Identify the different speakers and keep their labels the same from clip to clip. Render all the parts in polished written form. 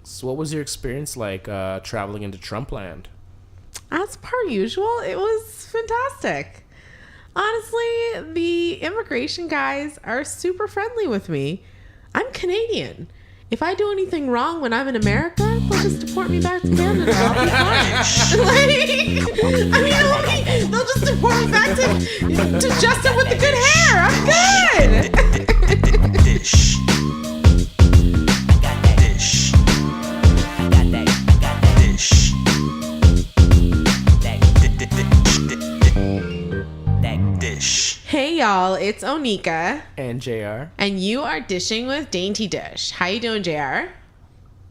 Speaker 1: So what was your experience like traveling into Trump land?
Speaker 2: As per usual, it was fantastic. Honestly, the immigration guys are super friendly with me. I'm Canadian. If I do anything wrong when I'm in America, they'll just deport me back to Canada. I'll be fine. They'll just deport me back to Justin with the good hair. I'm good.
Speaker 3: Dish. I got that dish. I got that. I got that dish. That dish.
Speaker 2: Hey y'all, it's Onika.
Speaker 1: And JR.
Speaker 2: And you are dishing with Dainty Dish. How you doing, JR?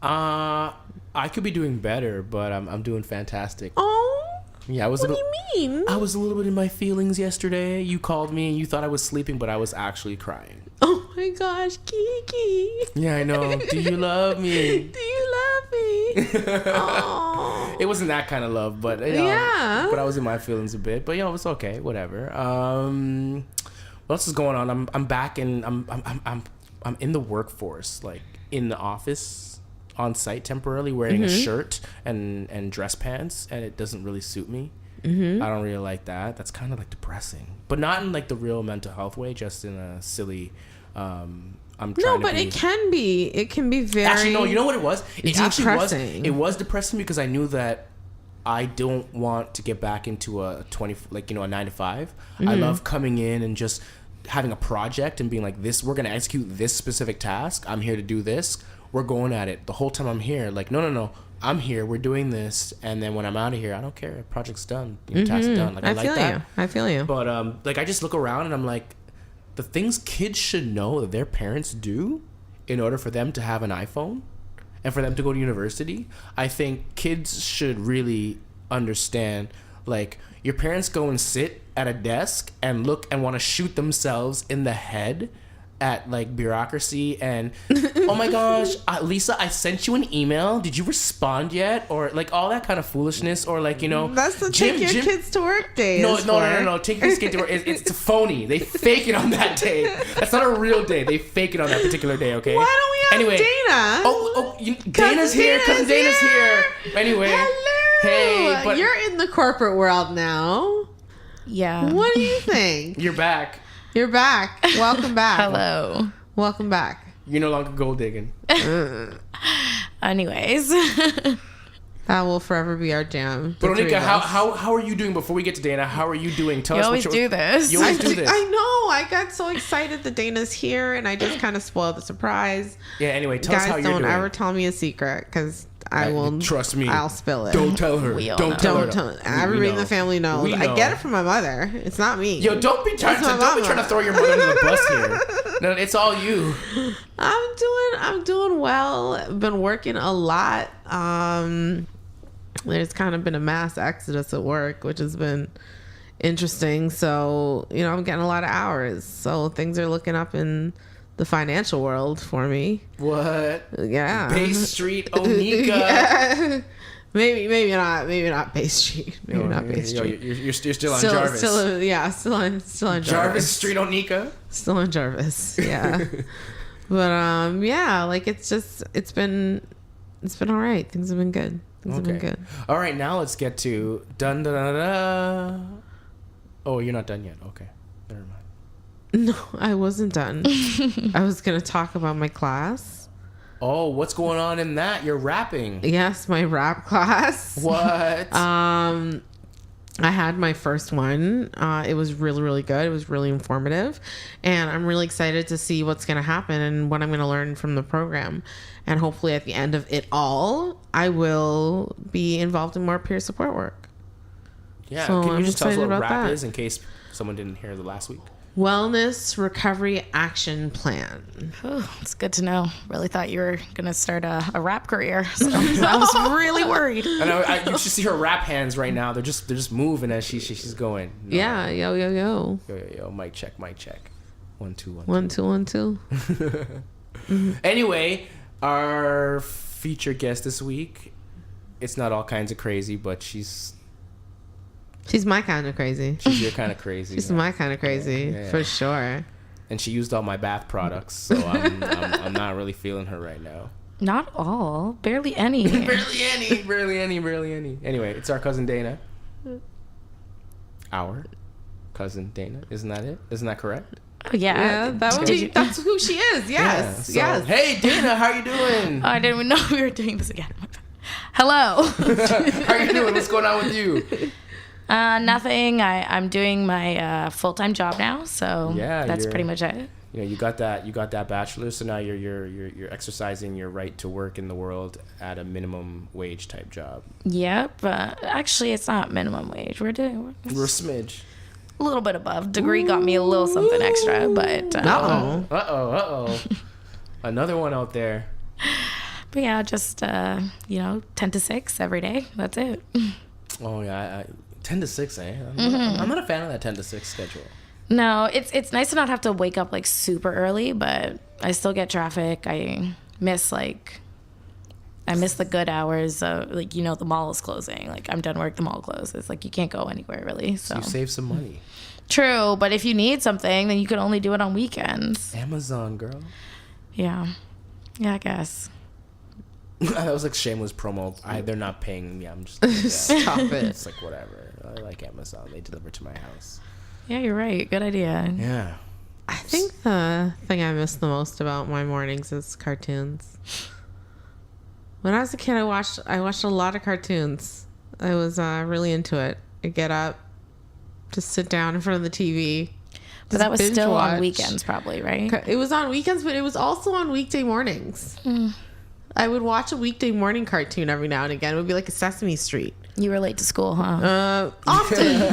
Speaker 1: I could be doing better, but I'm doing fantastic.
Speaker 2: Oh,
Speaker 1: Yeah,
Speaker 2: what do you mean?
Speaker 1: I was a little bit in my feelings yesterday. You called me and you thought I was sleeping, but I was actually crying.
Speaker 2: Oh my gosh, Kiki.
Speaker 1: Yeah, I know. Do you love me?
Speaker 2: Do you love me? Oh.
Speaker 1: It wasn't that kind of love, but
Speaker 2: Yeah.
Speaker 1: But I was in my feelings a bit. But it's okay, whatever. What else is going on? I'm back and I'm in the workforce, like in the office, on site temporarily, wearing a shirt and dress pants, and it doesn't really suit me. I don't really like that. That's kind of like depressing, but not in like the real mental health way, just in a silly.
Speaker 2: It can be. It can be very.
Speaker 1: Actually, no. You know what it was? It actually was.
Speaker 2: depressing.
Speaker 1: It was depressing because I knew that I don't want to get back into a 9 to 5. I love coming in and just having a project and being like, this, we're going to execute this specific task. I'm here to do this. We're going at it. The whole time I'm here, like, no. I'm here. We're doing this. And then when I'm out of here, I don't care. Project's done. Task's done. Like, I like that.
Speaker 2: I feel you.
Speaker 1: But, I just look around and I'm like, the things kids should know that their parents do in order for them to have an iPhone and for them to go to university, I think kids should really understand, like, your parents go and sit at a desk and look and want to shoot themselves in the head at like bureaucracy and oh my gosh, Lisa, I sent you an email, did you respond yet? Or like all that kind of foolishness, or like,
Speaker 2: that's the take your kids to work day.
Speaker 1: No, take your kids to work. It's phony. They fake it on that day. That's not a real day. They fake it on that particular day. Okay.
Speaker 2: Why don't we have Dayna?
Speaker 1: Dayna's here. Cousin Dayna's here. Anyway.
Speaker 2: Hello.
Speaker 1: Hey, but
Speaker 2: you're in the corporate world now.
Speaker 4: Yeah.
Speaker 2: What do you think?
Speaker 1: You're back.
Speaker 2: You're back. Welcome back.
Speaker 4: Hello.
Speaker 2: Welcome back.
Speaker 1: You're no longer gold digging.
Speaker 4: Anyways.
Speaker 2: That will forever be our jam.
Speaker 1: But Onika, how are you doing before we get to Dayna? How are you doing? Tell us
Speaker 4: You always do this.
Speaker 1: You always do this.
Speaker 2: I know. I got so excited that Dayna's here and I just kind of spoiled the surprise.
Speaker 1: Yeah, anyway, tell us how you're doing.
Speaker 2: Guys, don't ever tell me a secret because I will.
Speaker 1: Trust me.
Speaker 2: I'll spill it.
Speaker 1: Don't tell her.
Speaker 4: Don't
Speaker 1: tell her.
Speaker 2: Don't. Everybody in the family knows. I get it from my mother. It's not me.
Speaker 1: Yo, don't be trying to throw your mother under the bus here. No, it's all you.
Speaker 2: I'm doing well. Been working a lot. There's kind of been a mass exodus at work, which has been interesting. So, I'm getting a lot of hours. So things are looking up in the financial world for me.
Speaker 1: What?
Speaker 2: Yeah.
Speaker 1: Bay Street, Onika.
Speaker 2: Yeah. Maybe not Bay Street. Maybe not Bay Street.
Speaker 1: You're still on Jarvis.
Speaker 2: Still on Jarvis.
Speaker 1: Jarvis Street, Onika.
Speaker 2: Still on Jarvis. Yeah. But like it's been all right. Things have been good. Have been good.
Speaker 1: All right, now let's get to dun da da da. Oh, you're not done yet. Okay, never mind.
Speaker 2: No, I wasn't done. I was gonna talk about my class.
Speaker 1: Oh, what's going on in that? You're rapping.
Speaker 2: Yes, my rap class.
Speaker 1: What?
Speaker 2: I had my first one. It was really, really good. It was really informative. And I'm really excited to see what's going to happen and what I'm going to learn from the program. And hopefully at the end of it all, I will be involved in more peer support work.
Speaker 1: Yeah,
Speaker 2: so
Speaker 1: can you
Speaker 2: I'm
Speaker 1: just tell us what
Speaker 2: excited
Speaker 1: rap
Speaker 2: about that.
Speaker 1: is in case someone didn't hear the last week?
Speaker 2: Wellness Recovery Action Plan.
Speaker 4: Oh, it's good to know. Really thought you were going to start a rap career. So I was really worried.
Speaker 1: And you should see her rap hands right now. They're just moving as she's going. No.
Speaker 2: Yeah, yo.
Speaker 1: Yo, mic check. 1 2 1
Speaker 2: 1 2 1 2.
Speaker 1: Anyway, our featured guest this week, it's not all kinds of crazy, but she's
Speaker 2: my kind of crazy.
Speaker 1: She's your kind of crazy.
Speaker 2: She's my kind of crazy, for sure.
Speaker 1: And she used all my bath products, so I'm not really feeling her right now.
Speaker 4: Not all. Barely any.
Speaker 1: barely any. Anyway, it's our cousin Dayna. Our cousin Dayna. Isn't that it? Isn't that correct?
Speaker 4: Oh, yeah.
Speaker 2: That would be. That's who she is. Yes.
Speaker 1: Yeah, so, hey, Dayna, how you doing?
Speaker 4: Oh, I didn't even know we were doing this again. Hello.
Speaker 1: How you doing? What's going on with you?
Speaker 4: Nothing. I'm doing my full-time job now, so that's pretty much it.
Speaker 1: You know, you got that bachelor's, so now you're exercising your right to work in the world at a minimum wage type job.
Speaker 4: Yep. Actually, it's not minimum wage. We're a
Speaker 1: smidge.
Speaker 4: A little bit above. Degree got me a little something extra, but
Speaker 1: uh-oh. Another one out there.
Speaker 4: But yeah, just 10 to 6 every day. That's it.
Speaker 1: Oh yeah, 10 to 6, eh? I'm not a fan of that 10 to 6 schedule.
Speaker 4: No, it's nice to not have to wake up like super early, but I still get traffic. I miss the good hours. The mall is closing. Like, I'm done work, the mall closes. Like, you can't go anywhere really. So
Speaker 1: you save some money.
Speaker 4: True, but if you need something, then you can only do it on weekends.
Speaker 1: Amazon, girl.
Speaker 4: Yeah, I guess.
Speaker 1: That was like shameless promo. They're not paying me. I'm just
Speaker 2: Stop it.
Speaker 1: It's like whatever. I like Amazon. They deliver to my house.
Speaker 4: Yeah, you're right. Good idea.
Speaker 1: Yeah.
Speaker 2: I think the thing I miss the most about my mornings is cartoons. When I was a kid, I watched a lot of cartoons. I was really into it. I'd get up, just sit down in front of the TV.
Speaker 4: But that was still
Speaker 2: watch.
Speaker 4: on weekends, probably, right?
Speaker 2: It was on weekends, but it was also on weekday mornings. I would watch a weekday morning cartoon every now and again. It would be like a Sesame Street.
Speaker 4: You were late to school, huh?
Speaker 2: Often.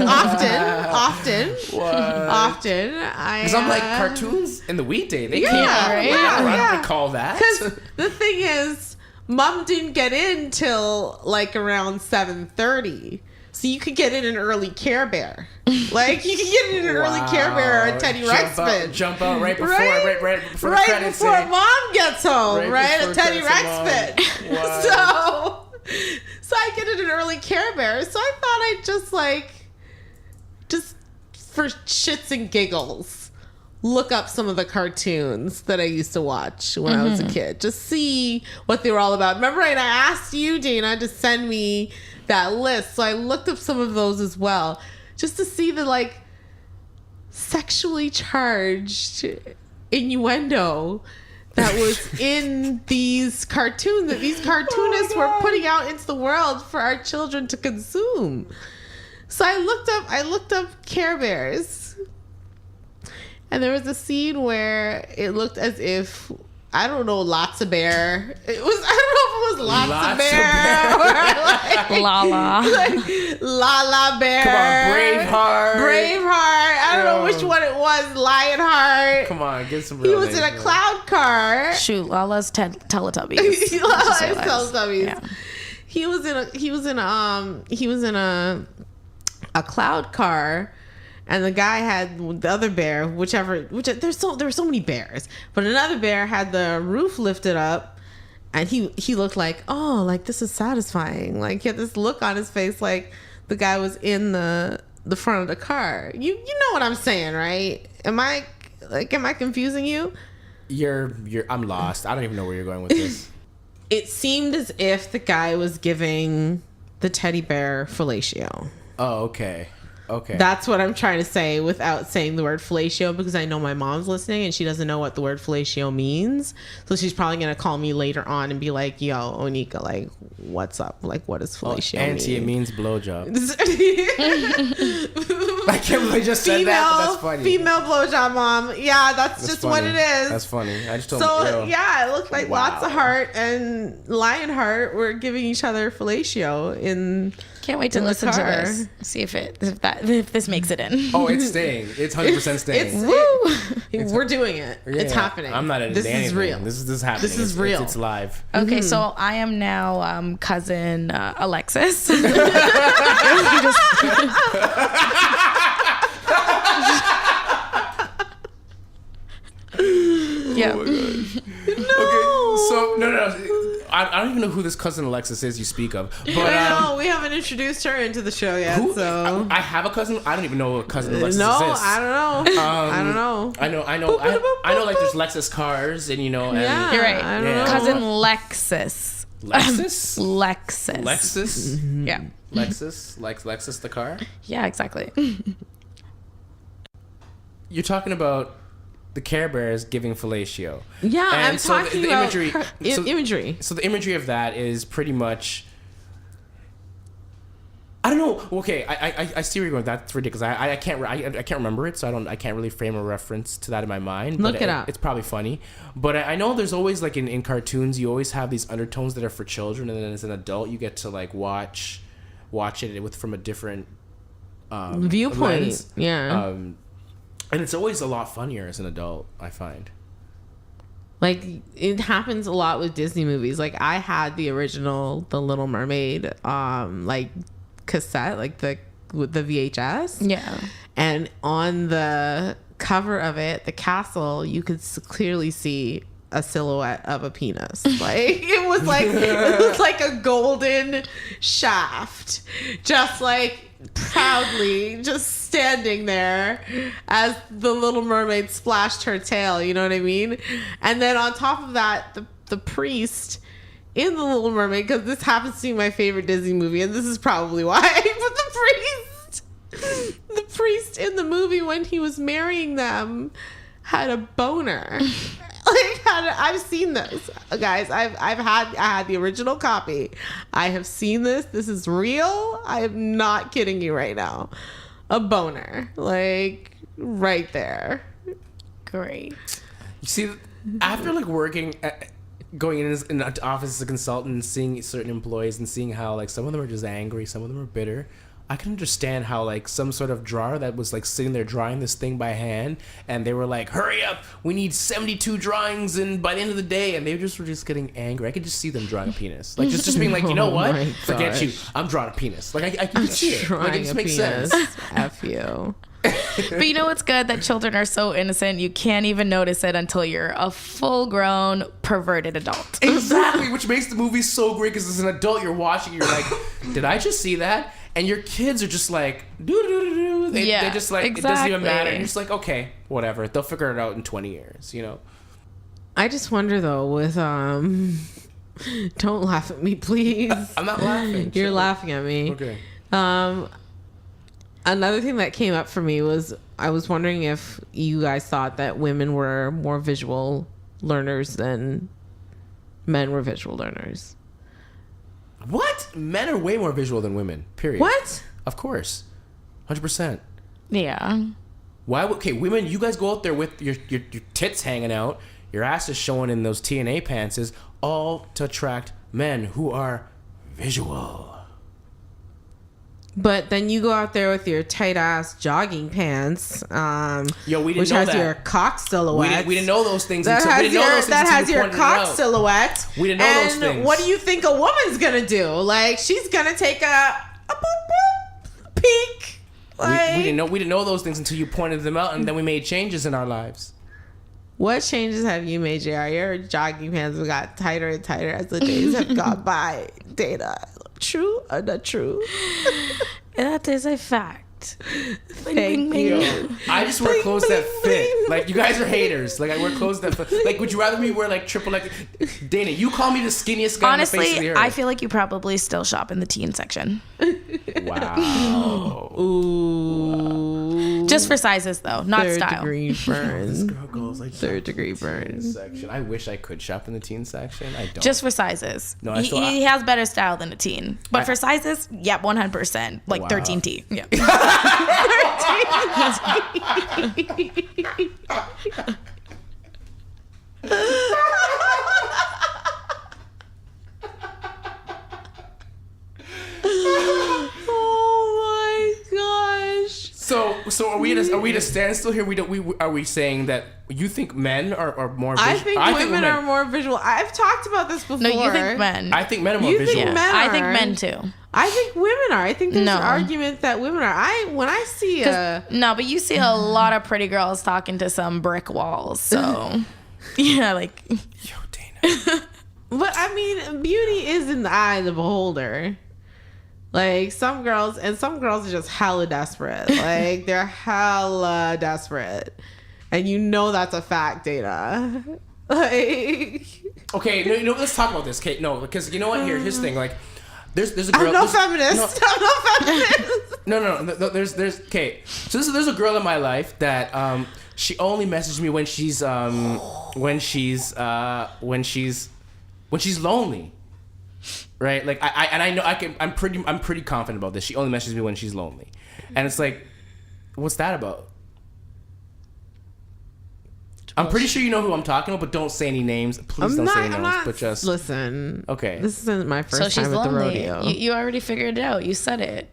Speaker 1: What? Because I'm like, cartoons in the weekday. They can't.
Speaker 4: right?
Speaker 1: I don't recall that.
Speaker 2: Because the thing is, Mom didn't get in till like around 7:30. So you could get in an early Care Bear. Like, you could get in an early Care Bear or a Teddy Ruxpin.
Speaker 1: Jump out right before the
Speaker 2: right
Speaker 1: credits.
Speaker 2: before Mom gets home, right? A
Speaker 1: before
Speaker 2: Teddy
Speaker 1: credits
Speaker 2: Ruxpin.
Speaker 1: Wow.
Speaker 2: So I get in an early Care Bear. So I thought I'd just for shits and giggles, look up some of the cartoons that I used to watch when I was a kid. Just see what they were all about. Remember, I asked you, Dayna, to send me that list. So I looked up some of those as well, just to see the like sexually charged innuendo that was in these cartoons that these cartoonists were putting out into the world for our children to consume. So I looked up Care Bears, and there was a scene where it looked as if, I don't know, Lotsa Bear. I don't know if it was Lotsa Bear or like
Speaker 4: Lala.
Speaker 2: like Lala Bear.
Speaker 1: Come on,
Speaker 2: Braveheart. I don't know which one it was. Lionheart.
Speaker 1: Come on, get some
Speaker 2: He
Speaker 1: real
Speaker 2: was
Speaker 1: names,
Speaker 2: in a
Speaker 1: man.
Speaker 2: cloud car.
Speaker 4: Shoot, Lala's Teletubbies.
Speaker 2: Lala's
Speaker 4: Just
Speaker 2: Teletubbies.
Speaker 4: Yeah.
Speaker 2: He was in a cloud car, and the guy had the other bear, there were so many bears, but another bear had the roof lifted up, and he looked like, oh, like this is satisfying. Like, he had this look on his face like the guy was in the front of the car. You know what I'm saying, right? Am I confusing you?
Speaker 1: I'm lost. I don't even know where you're going with this.
Speaker 2: It seemed as if the guy was giving the teddy bear fellatio.
Speaker 1: Oh, okay.
Speaker 2: That's what I'm trying to say without saying the word fellatio, because I know my mom's listening and she doesn't know what the word fellatio means. So she's probably going to call me later on and be like, yo, Onika, like, what's up? Like, what does fellatio mean?
Speaker 1: Auntie, it means blowjob. I can't believe I just said that, but that's funny.
Speaker 2: Female blowjob, Mom. Yeah, that's just
Speaker 1: funny.
Speaker 2: what it is.
Speaker 1: That's funny. I just told
Speaker 2: So, yeah, it looked like
Speaker 1: Wow.
Speaker 2: Lots of Heart and Lionheart were giving each other fellatio in...
Speaker 4: Can't wait to
Speaker 2: in the
Speaker 4: listen to
Speaker 2: car.
Speaker 4: this. See if this makes it in.
Speaker 1: Oh, it's staying. It's 100% staying.
Speaker 2: We're doing it. It's
Speaker 1: Yeah.
Speaker 2: happening.
Speaker 1: I'm not editing
Speaker 2: This
Speaker 1: anything.
Speaker 2: is real.
Speaker 1: This is happening.
Speaker 2: This is
Speaker 1: It's
Speaker 2: real.
Speaker 1: It's live.
Speaker 4: Okay, so I am now cousin Alexis. Yeah.
Speaker 1: Okay, so no. I don't even know who this cousin Alexis is you speak of. But
Speaker 2: I know we haven't introduced her into the show yet. So
Speaker 1: I have a cousin. I don't even know what cousin Alexis
Speaker 2: no,
Speaker 1: exists.
Speaker 2: I don't know. I don't know.
Speaker 1: I know. Like there's Lexus cars, and and
Speaker 2: Yeah,
Speaker 4: You're right.
Speaker 2: I don't
Speaker 1: Yeah.
Speaker 2: know.
Speaker 4: Cousin Lexus.
Speaker 1: Lexus.
Speaker 4: Lexus.
Speaker 1: Lexus.
Speaker 4: Yeah.
Speaker 1: Lexus the car.
Speaker 4: Yeah, exactly.
Speaker 1: You're talking about the Care Bears giving fellatio.
Speaker 2: Yeah,
Speaker 1: And
Speaker 2: I'm
Speaker 1: so
Speaker 2: talking
Speaker 1: the
Speaker 2: about
Speaker 1: imagery.
Speaker 2: imagery.
Speaker 1: So the imagery of that is pretty much. I don't know. Okay, I see where you're going. That's ridiculous. I can't remember it, so I can't really frame a reference to that in my mind.
Speaker 2: Look
Speaker 1: but
Speaker 2: it up.
Speaker 1: It's probably funny, but I know there's always like in cartoons you always have these undertones that are for children, and then as an adult you get to like watch it from a different
Speaker 2: Viewpoint.
Speaker 1: lens.
Speaker 2: Yeah.
Speaker 1: And it's always a lot funnier as an adult, I find.
Speaker 2: Like it happens a lot with Disney movies. Like I had the original The Little Mermaid like cassette, like with the VHS.
Speaker 4: Yeah.
Speaker 2: And on the cover of it, the castle, you could clearly see a silhouette of a penis. Like it was like a golden shaft, just like proudly just standing there as the Little Mermaid splashed her tail. You know what I mean? And then on top of that, the priest in The Little Mermaid, because this happens to be my favorite Disney movie, and this is probably why, but the priest in the movie when he was marrying them had a boner. I've seen this, guys. I had the original copy. I have seen this. This is real. I am not kidding you right now. A boner, like right there.
Speaker 4: Great.
Speaker 1: You see, after like going in the office as a consultant and seeing certain employees and seeing how like some of them are just angry, some of them are bitter, I can understand how like some sort of drawer that was like sitting there drawing this thing by hand, and they were like, hurry up, we need 72 drawings and by the end of the day, and they were just getting angry. I could just see them drawing a penis, like just being like, you know what,
Speaker 2: my
Speaker 1: forget you,
Speaker 2: gosh.
Speaker 1: I'm drawing a penis. Like I can see it. Like it just makes sense.
Speaker 2: F you.
Speaker 4: But you know what's good? That children are so innocent, you can't even notice it until you're a full-grown, perverted adult.
Speaker 1: Exactly, which makes the movie so great because as an adult you're watching, you're like, did I just see that? And your kids are just like, do. They just like,
Speaker 4: exactly.
Speaker 1: It doesn't even matter. And you're just like, okay, whatever. They'll figure it out in 20 years,
Speaker 2: I just wonder though with don't laugh at me, please.
Speaker 1: I'm not laughing.
Speaker 2: You're
Speaker 1: Chill.
Speaker 2: laughing at me.
Speaker 1: Okay.
Speaker 2: Another thing that came up for me was I was wondering if you guys thought that women were more visual learners than men were visual learners.
Speaker 1: What? Men are way more visual than women, period.
Speaker 2: What?
Speaker 1: Of course. 100%.
Speaker 4: Yeah.
Speaker 1: Why? Okay, women, you guys go out there with your tits hanging out, your ass is showing in those TNA pants, all to attract men who are visual.
Speaker 2: But then you go out there with your tight ass jogging pants,
Speaker 1: Yo, we didn't
Speaker 2: which
Speaker 1: know
Speaker 2: has
Speaker 1: that.
Speaker 2: your cock silhouette.
Speaker 1: We didn't know those things
Speaker 2: That
Speaker 1: until we
Speaker 2: has
Speaker 1: didn't know those things
Speaker 2: that
Speaker 1: until
Speaker 2: has
Speaker 1: you
Speaker 2: your
Speaker 1: pointed it
Speaker 2: cock
Speaker 1: out.
Speaker 2: silhouette.
Speaker 1: We didn't know those
Speaker 2: and
Speaker 1: things.
Speaker 2: what do you think a woman's gonna do? Like she's gonna take a boop, boop, peek. Like,
Speaker 1: We didn't know those things until you pointed them out, and then we made changes in our lives.
Speaker 2: What changes have you made, JR? Your jogging pants have got tighter and tighter as the days have gone by. Dayna, true or not true?
Speaker 4: That is a fact.
Speaker 2: Thank you.
Speaker 1: I just wear clothes that fit. Like, you guys are haters. Like, I wear clothes that fit. Like, would you rather me wear like triple like Dayna, you call me the skinniest guy on the face of the
Speaker 4: Honestly,
Speaker 1: earth.
Speaker 4: I feel like you probably still shop in the teen section.
Speaker 1: Wow.
Speaker 2: Ooh.
Speaker 4: Just for sizes, though, not
Speaker 2: Third
Speaker 4: style.
Speaker 2: degree
Speaker 1: This
Speaker 2: burn.
Speaker 1: girl goes like
Speaker 2: Third degree
Speaker 1: teen
Speaker 2: burn.
Speaker 1: section. I wish I could shop in the teen section. I don't.
Speaker 4: Just for sizes.
Speaker 1: No, I still-
Speaker 4: he has better style than a teen. But for sizes, yeah, 100%. Like
Speaker 1: Wow.
Speaker 4: 13T. Yeah.
Speaker 2: Oh my gosh.
Speaker 1: So are we at a standstill here? Are we saying that you think men are more?
Speaker 2: I think women are more visual. I've talked about this before.
Speaker 4: No, you think men.
Speaker 1: I think men are more
Speaker 2: You
Speaker 1: visual.
Speaker 2: think men
Speaker 4: I think
Speaker 2: are.
Speaker 4: men too.
Speaker 2: I think women are. I think there's
Speaker 4: No.
Speaker 2: an argument that women are. When I see a
Speaker 4: No, but you see a lot of pretty girls talking to some brick walls. So, yeah, like,
Speaker 1: Yo, Dayna.
Speaker 2: But I mean, beauty is in the eye of the beholder. Like some girls are just hella desperate. Like they're hella desperate, and you know that's a fact, Dayna. Like,
Speaker 1: okay, no, let's talk about this, Kate. No, because you know what? Here's the thing. Like, there's a girl.
Speaker 2: I'm no feminist. I'm no feminist.
Speaker 1: No. There's Kate. So there's a girl in my life that she only messages me when she's lonely. Right? Like I know I'm pretty confident about this. She only messages me when she's lonely. And it's like, what's that about? I'm pretty sure you know who I'm talking about, but don't say any names. Please don't say any names, but just
Speaker 2: listen.
Speaker 1: Okay.
Speaker 2: This isn't my
Speaker 4: So
Speaker 2: first
Speaker 4: she's
Speaker 2: time at the
Speaker 4: lonely.
Speaker 2: rodeo.
Speaker 4: You already figured it out. You said it.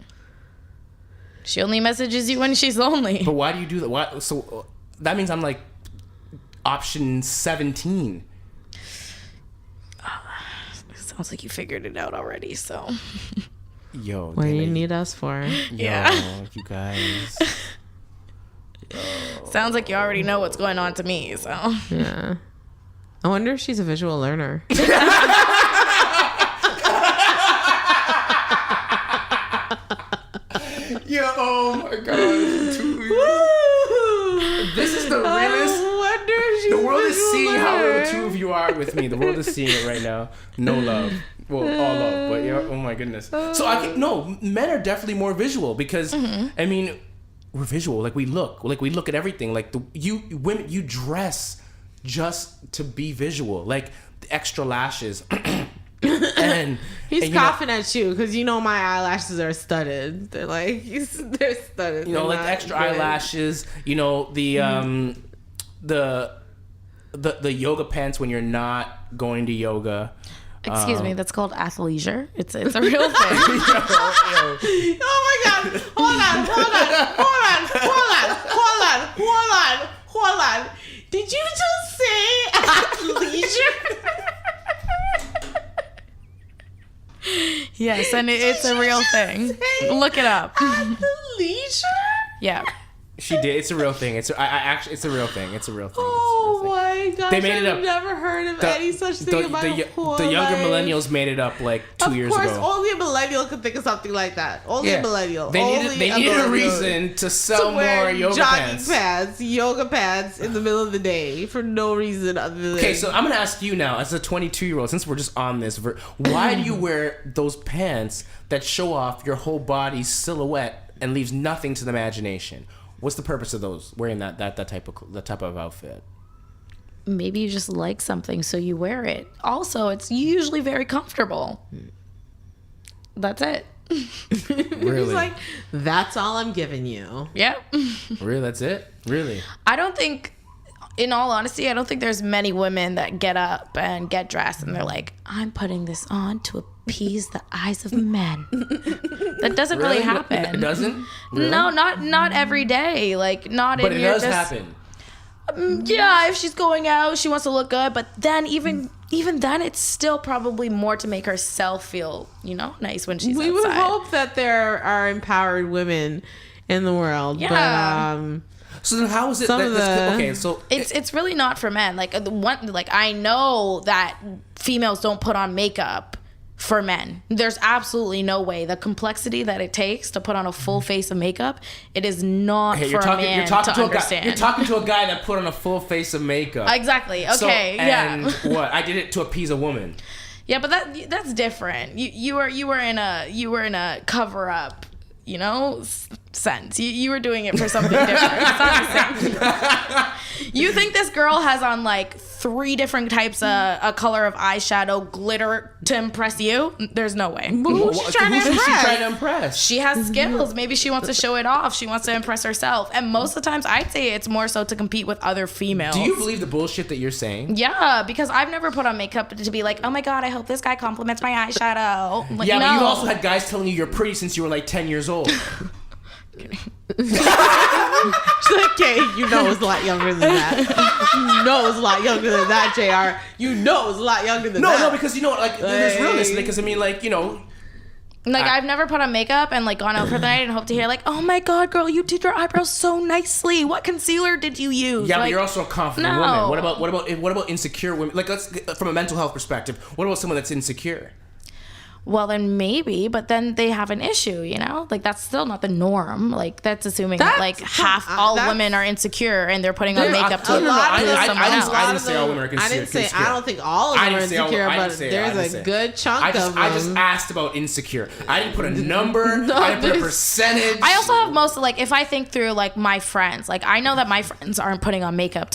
Speaker 4: She only messages you when she's lonely.
Speaker 1: But why do you do that? Why? So that means I'm like option 17.
Speaker 4: Sounds like you figured it out already. So.
Speaker 1: Yo.
Speaker 2: What do you
Speaker 1: Dayna,
Speaker 2: need us for?
Speaker 4: Yeah.
Speaker 1: You guys.
Speaker 4: Sounds like you already know what's going on to me. So.
Speaker 2: Yeah. I wonder if she's a visual learner.
Speaker 1: Yeah, oh my god. This is the realest. The world is seeing how the two of you are with me. The world is seeing it right now. No love. Well, all love, but yeah, oh my goodness. So men are definitely more visual because I mean, we're visual. Like we look at everything. Like women, you dress just to be visual. Like the extra lashes. And
Speaker 2: He's coughing at you because you know my eyelashes are studded. They're like they're studded.
Speaker 1: You know, like the extra eyelashes. You know the yoga pants when you're not going to yoga.
Speaker 4: Excuse me, that's called athleisure. It's a real thing.
Speaker 2: Oh my god! Hold on. Did you just say athleisure?
Speaker 4: Yes, and it's a real thing. Look it up.
Speaker 2: Athleisure?
Speaker 4: Yeah.
Speaker 1: She did. It's a real thing. It's a real thing. It's a real thing.
Speaker 2: Oh my gosh!
Speaker 1: They made it up.
Speaker 2: I've never heard of any such thing in my whole
Speaker 1: the younger
Speaker 2: life.
Speaker 1: millennials made it up like 2 years ago.
Speaker 2: Of course, only a millennial could think of something like that. Only a millennial.
Speaker 1: They needed a reason to sell more yoga
Speaker 2: jogging pants, yoga pants in the middle of the day for no reason other than.
Speaker 1: Okay, so I'm gonna ask you now, as a 22-year-old, since we're just on this, why do you wear those pants that show off your whole body's silhouette and leaves nothing to the imagination? What's the purpose of those? Wearing that type of outfit?
Speaker 4: Maybe you just like something, so you wear it. Also, it's usually very comfortable. That's it.
Speaker 1: Really?
Speaker 2: He's like, that's all I'm giving you.
Speaker 4: Yep.
Speaker 1: Really? That's it? Really?
Speaker 4: I don't think, in all honesty, I don't think there's many women that get up and get dressed and they're like, I'm putting this on to appease the eyes of men. That doesn't really happen.
Speaker 1: It doesn't? Really?
Speaker 4: No, not every day. Like, not
Speaker 1: But
Speaker 4: in
Speaker 1: it
Speaker 4: your
Speaker 1: does
Speaker 4: just,
Speaker 1: happen.
Speaker 4: Yeah, if she's going out, she wants to look good. But then even then, it's still probably more to make herself feel, nice when she's outside.
Speaker 2: We would hope that there are empowered women in the world.
Speaker 4: Yeah.
Speaker 2: But,
Speaker 1: so then how is it okay, so
Speaker 4: it's really not for men. Like I know that females don't put on makeup for men. There's absolutely no way. The complexity that it takes to put on a full face of makeup, it is not for a man to understand.
Speaker 1: You're talking to a guy that put on a full face of makeup.
Speaker 4: Exactly. Okay.
Speaker 1: And
Speaker 4: yeah.
Speaker 1: what? I did it to appease a woman.
Speaker 4: Yeah, but that's different. You were in a cover up, sense. You were doing it for something different. It's not the same. You think this girl has on like 3 different types of a color of eyeshadow glitter to impress you? There's no way.
Speaker 2: who's she trying to impress?
Speaker 4: She has skills. Maybe she wants to show it off. She wants to impress herself. And most of the times, I'd say it's more so to compete with other females.
Speaker 1: Do you believe the bullshit that you're saying?
Speaker 4: Yeah, because I've never put on makeup to be like, oh my god, I hope this guy compliments my eyeshadow. Like,
Speaker 1: yeah,
Speaker 4: no.
Speaker 1: but you've also had guys telling you you're pretty since you were like 10 years old.
Speaker 2: She's like, okay, you know it's a lot younger than that. You know it's a lot younger than that, JR. You know it's a lot younger than that.
Speaker 1: No, because like there's realness. Because I mean, like,
Speaker 4: Like, I've never put on makeup and, like, gone out for the night and hope to hear, like, oh, my God, girl, you did your eyebrows so nicely. What concealer did you use?
Speaker 1: Yeah,
Speaker 4: like,
Speaker 1: but you're also a confident
Speaker 4: no.
Speaker 1: woman. What about insecure women? Like, let's from a mental health perspective. What about someone that's insecure?
Speaker 4: Well, then maybe, but then they have an issue, you know? Like, that's still not the norm. Like, that's assuming that, like, all women are insecure and they're putting on makeup to please someone else.
Speaker 1: I didn't say all women are insecure.
Speaker 2: I don't think all of them are insecure, but there's a good chunk of them.
Speaker 1: I just asked about insecure. I didn't put a number. I didn't put a percentage.
Speaker 4: I also have most, like, if I think through, like, my friends, like, I know that my friends aren't putting on makeup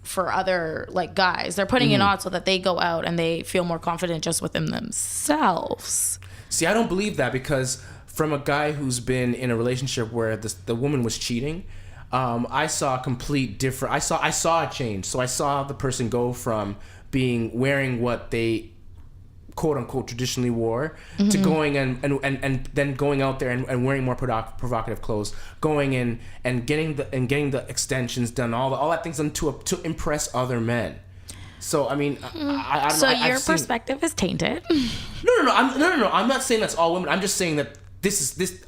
Speaker 4: for other, like, guys. They're putting it on so that they go out and they feel more confident just within themselves.
Speaker 1: See, I don't believe that, because from a guy who's been in a relationship where the woman was cheating, I saw a complete different. I saw a change. So I saw the person go from wearing what they quote unquote traditionally wore to going and then going out there and wearing more provocative clothes, going in and getting the extensions done, all that things done to impress other men. So I mean, I don't
Speaker 4: so
Speaker 1: know.
Speaker 4: your perspective is tainted.
Speaker 1: No. I'm not saying that's all women. I'm just saying that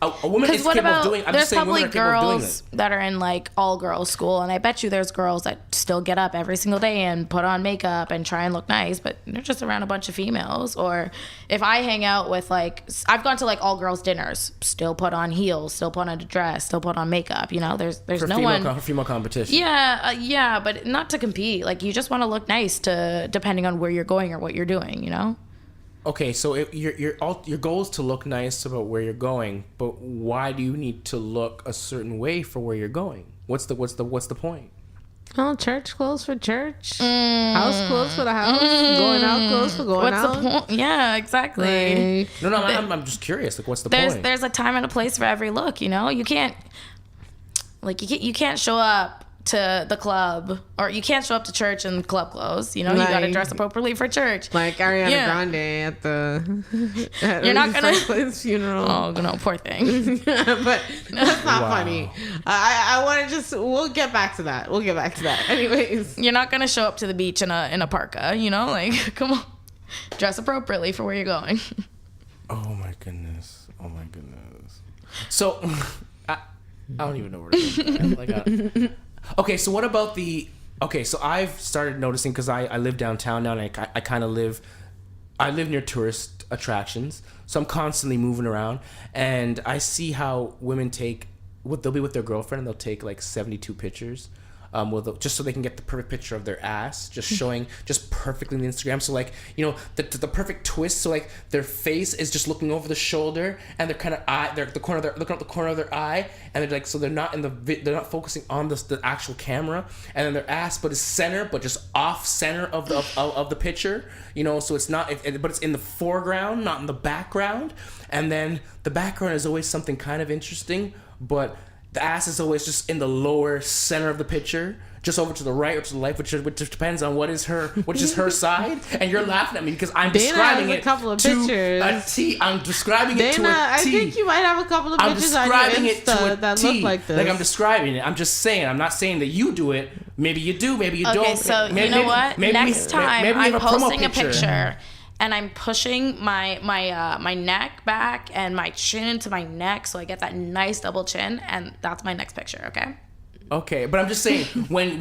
Speaker 1: a woman is capable of doing. I'm
Speaker 4: there's
Speaker 1: just saying
Speaker 4: probably
Speaker 1: women are capable of doing
Speaker 4: girls
Speaker 1: this.
Speaker 4: that are in, like, all girls school, and I bet you there's girls that still get up every single day and put on makeup and try and look nice, but they're just around a bunch of females. Or if I hang out with, like, I've gone to, like, all girls dinners, still put on heels, still put on a dress, still put on makeup. You know, there's
Speaker 1: For
Speaker 4: no one
Speaker 1: for female competition.
Speaker 4: Yeah, but not to compete. Like, you just want to look nice depending on where you're going or what you're doing, you know?
Speaker 1: Okay, so your goal is to look nice about where you're going, but why do you need to look a certain way for where you're going? What's the point?
Speaker 2: Oh, church clothes for church, house clothes for the house, going out clothes for going out.
Speaker 4: What's the point? Yeah, exactly.
Speaker 1: Like, no, I'm just curious. Like, what's the point?
Speaker 4: There's a time and a place for every look, you know? You can't show up to the club, or you can't show up to church in club clothes, you know? You gotta dress appropriately for church.
Speaker 2: Like Ariana Grande at
Speaker 4: You're not gonna
Speaker 2: Franklin's funeral.
Speaker 4: Oh no, poor thing.
Speaker 2: But that's not funny. I want to we'll get back to that. Anyways,
Speaker 4: You're not gonna show up to the beach in a parka, you know? Like, come on, dress appropriately for where you're going.
Speaker 1: Oh my goodness. So I don't even know where to go. Okay, so what about so I've started noticing, because I live downtown now, and I live near tourist attractions, so I'm constantly moving around, and I see how women they'll be with their girlfriend and they'll take like 72 pictures, just so they can get the perfect picture of their ass, just showing just perfectly on the Instagram. So, like, you know, the perfect twist. So, like, their face is just looking over the shoulder, and they're kind of looking at the corner of their eye, and they're like, so they're not focusing on the actual camera, and then their ass, but it's center, but just off center of the picture, you know. So it's not, but it's in the foreground, not in the background, and then the background is always something kind of interesting, but the ass is always just in the lower center of the picture, just over to the right or to the left, which depends on which is her side. And you're laughing at me because I'm describing it to a T. I'm describing it to a T.
Speaker 2: I think you might have a couple of pictures on your Insta that look like this.
Speaker 1: Like, I'm describing it. I'm just saying. I'm not saying that you do it. Maybe you do. Maybe you don't.
Speaker 4: Okay, so you know what? Next time I'm posting a picture. And I'm pushing my neck back and my chin into my neck, so I get that nice double chin, and that's my next picture. Okay.
Speaker 1: Okay, but I'm just saying, when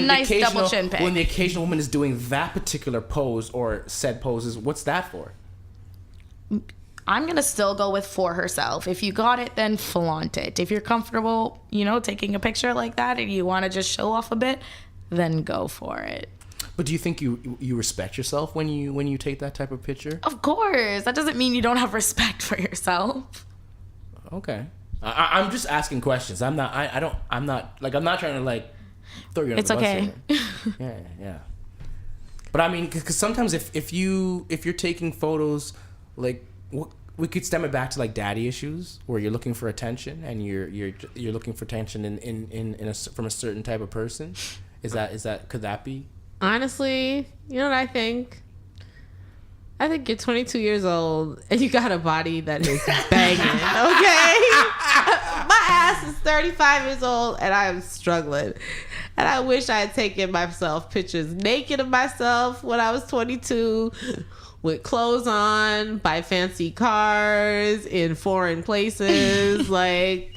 Speaker 4: nice double chin pic.
Speaker 1: when the occasional woman is doing that particular pose or said poses, what's that for?
Speaker 4: I'm gonna still go with for herself. If you got it, then flaunt it. If you're comfortable, you know, taking a picture like that, and you want to just show off a bit, then go for it.
Speaker 1: But do you think you respect yourself when you take that type of picture?
Speaker 4: Of course. That doesn't mean you don't have respect for yourself.
Speaker 1: Okay. I'm just asking questions. I'm not trying to, like, throw you under the bus.
Speaker 4: It's
Speaker 1: okay. Yeah. But I mean, because sometimes if you're taking photos, like, we could stem it back to, like, daddy issues, where you're looking for attention and you're looking for attention from a certain type of person. Could that be?
Speaker 2: Honestly, you know what I think? I think you're 22 years old and you got a body that is banging, okay? My ass is 35 years old and I am struggling. And I wish I had taken myself pictures naked of myself when I was 22 with clothes on, buy fancy cars in foreign places. Like,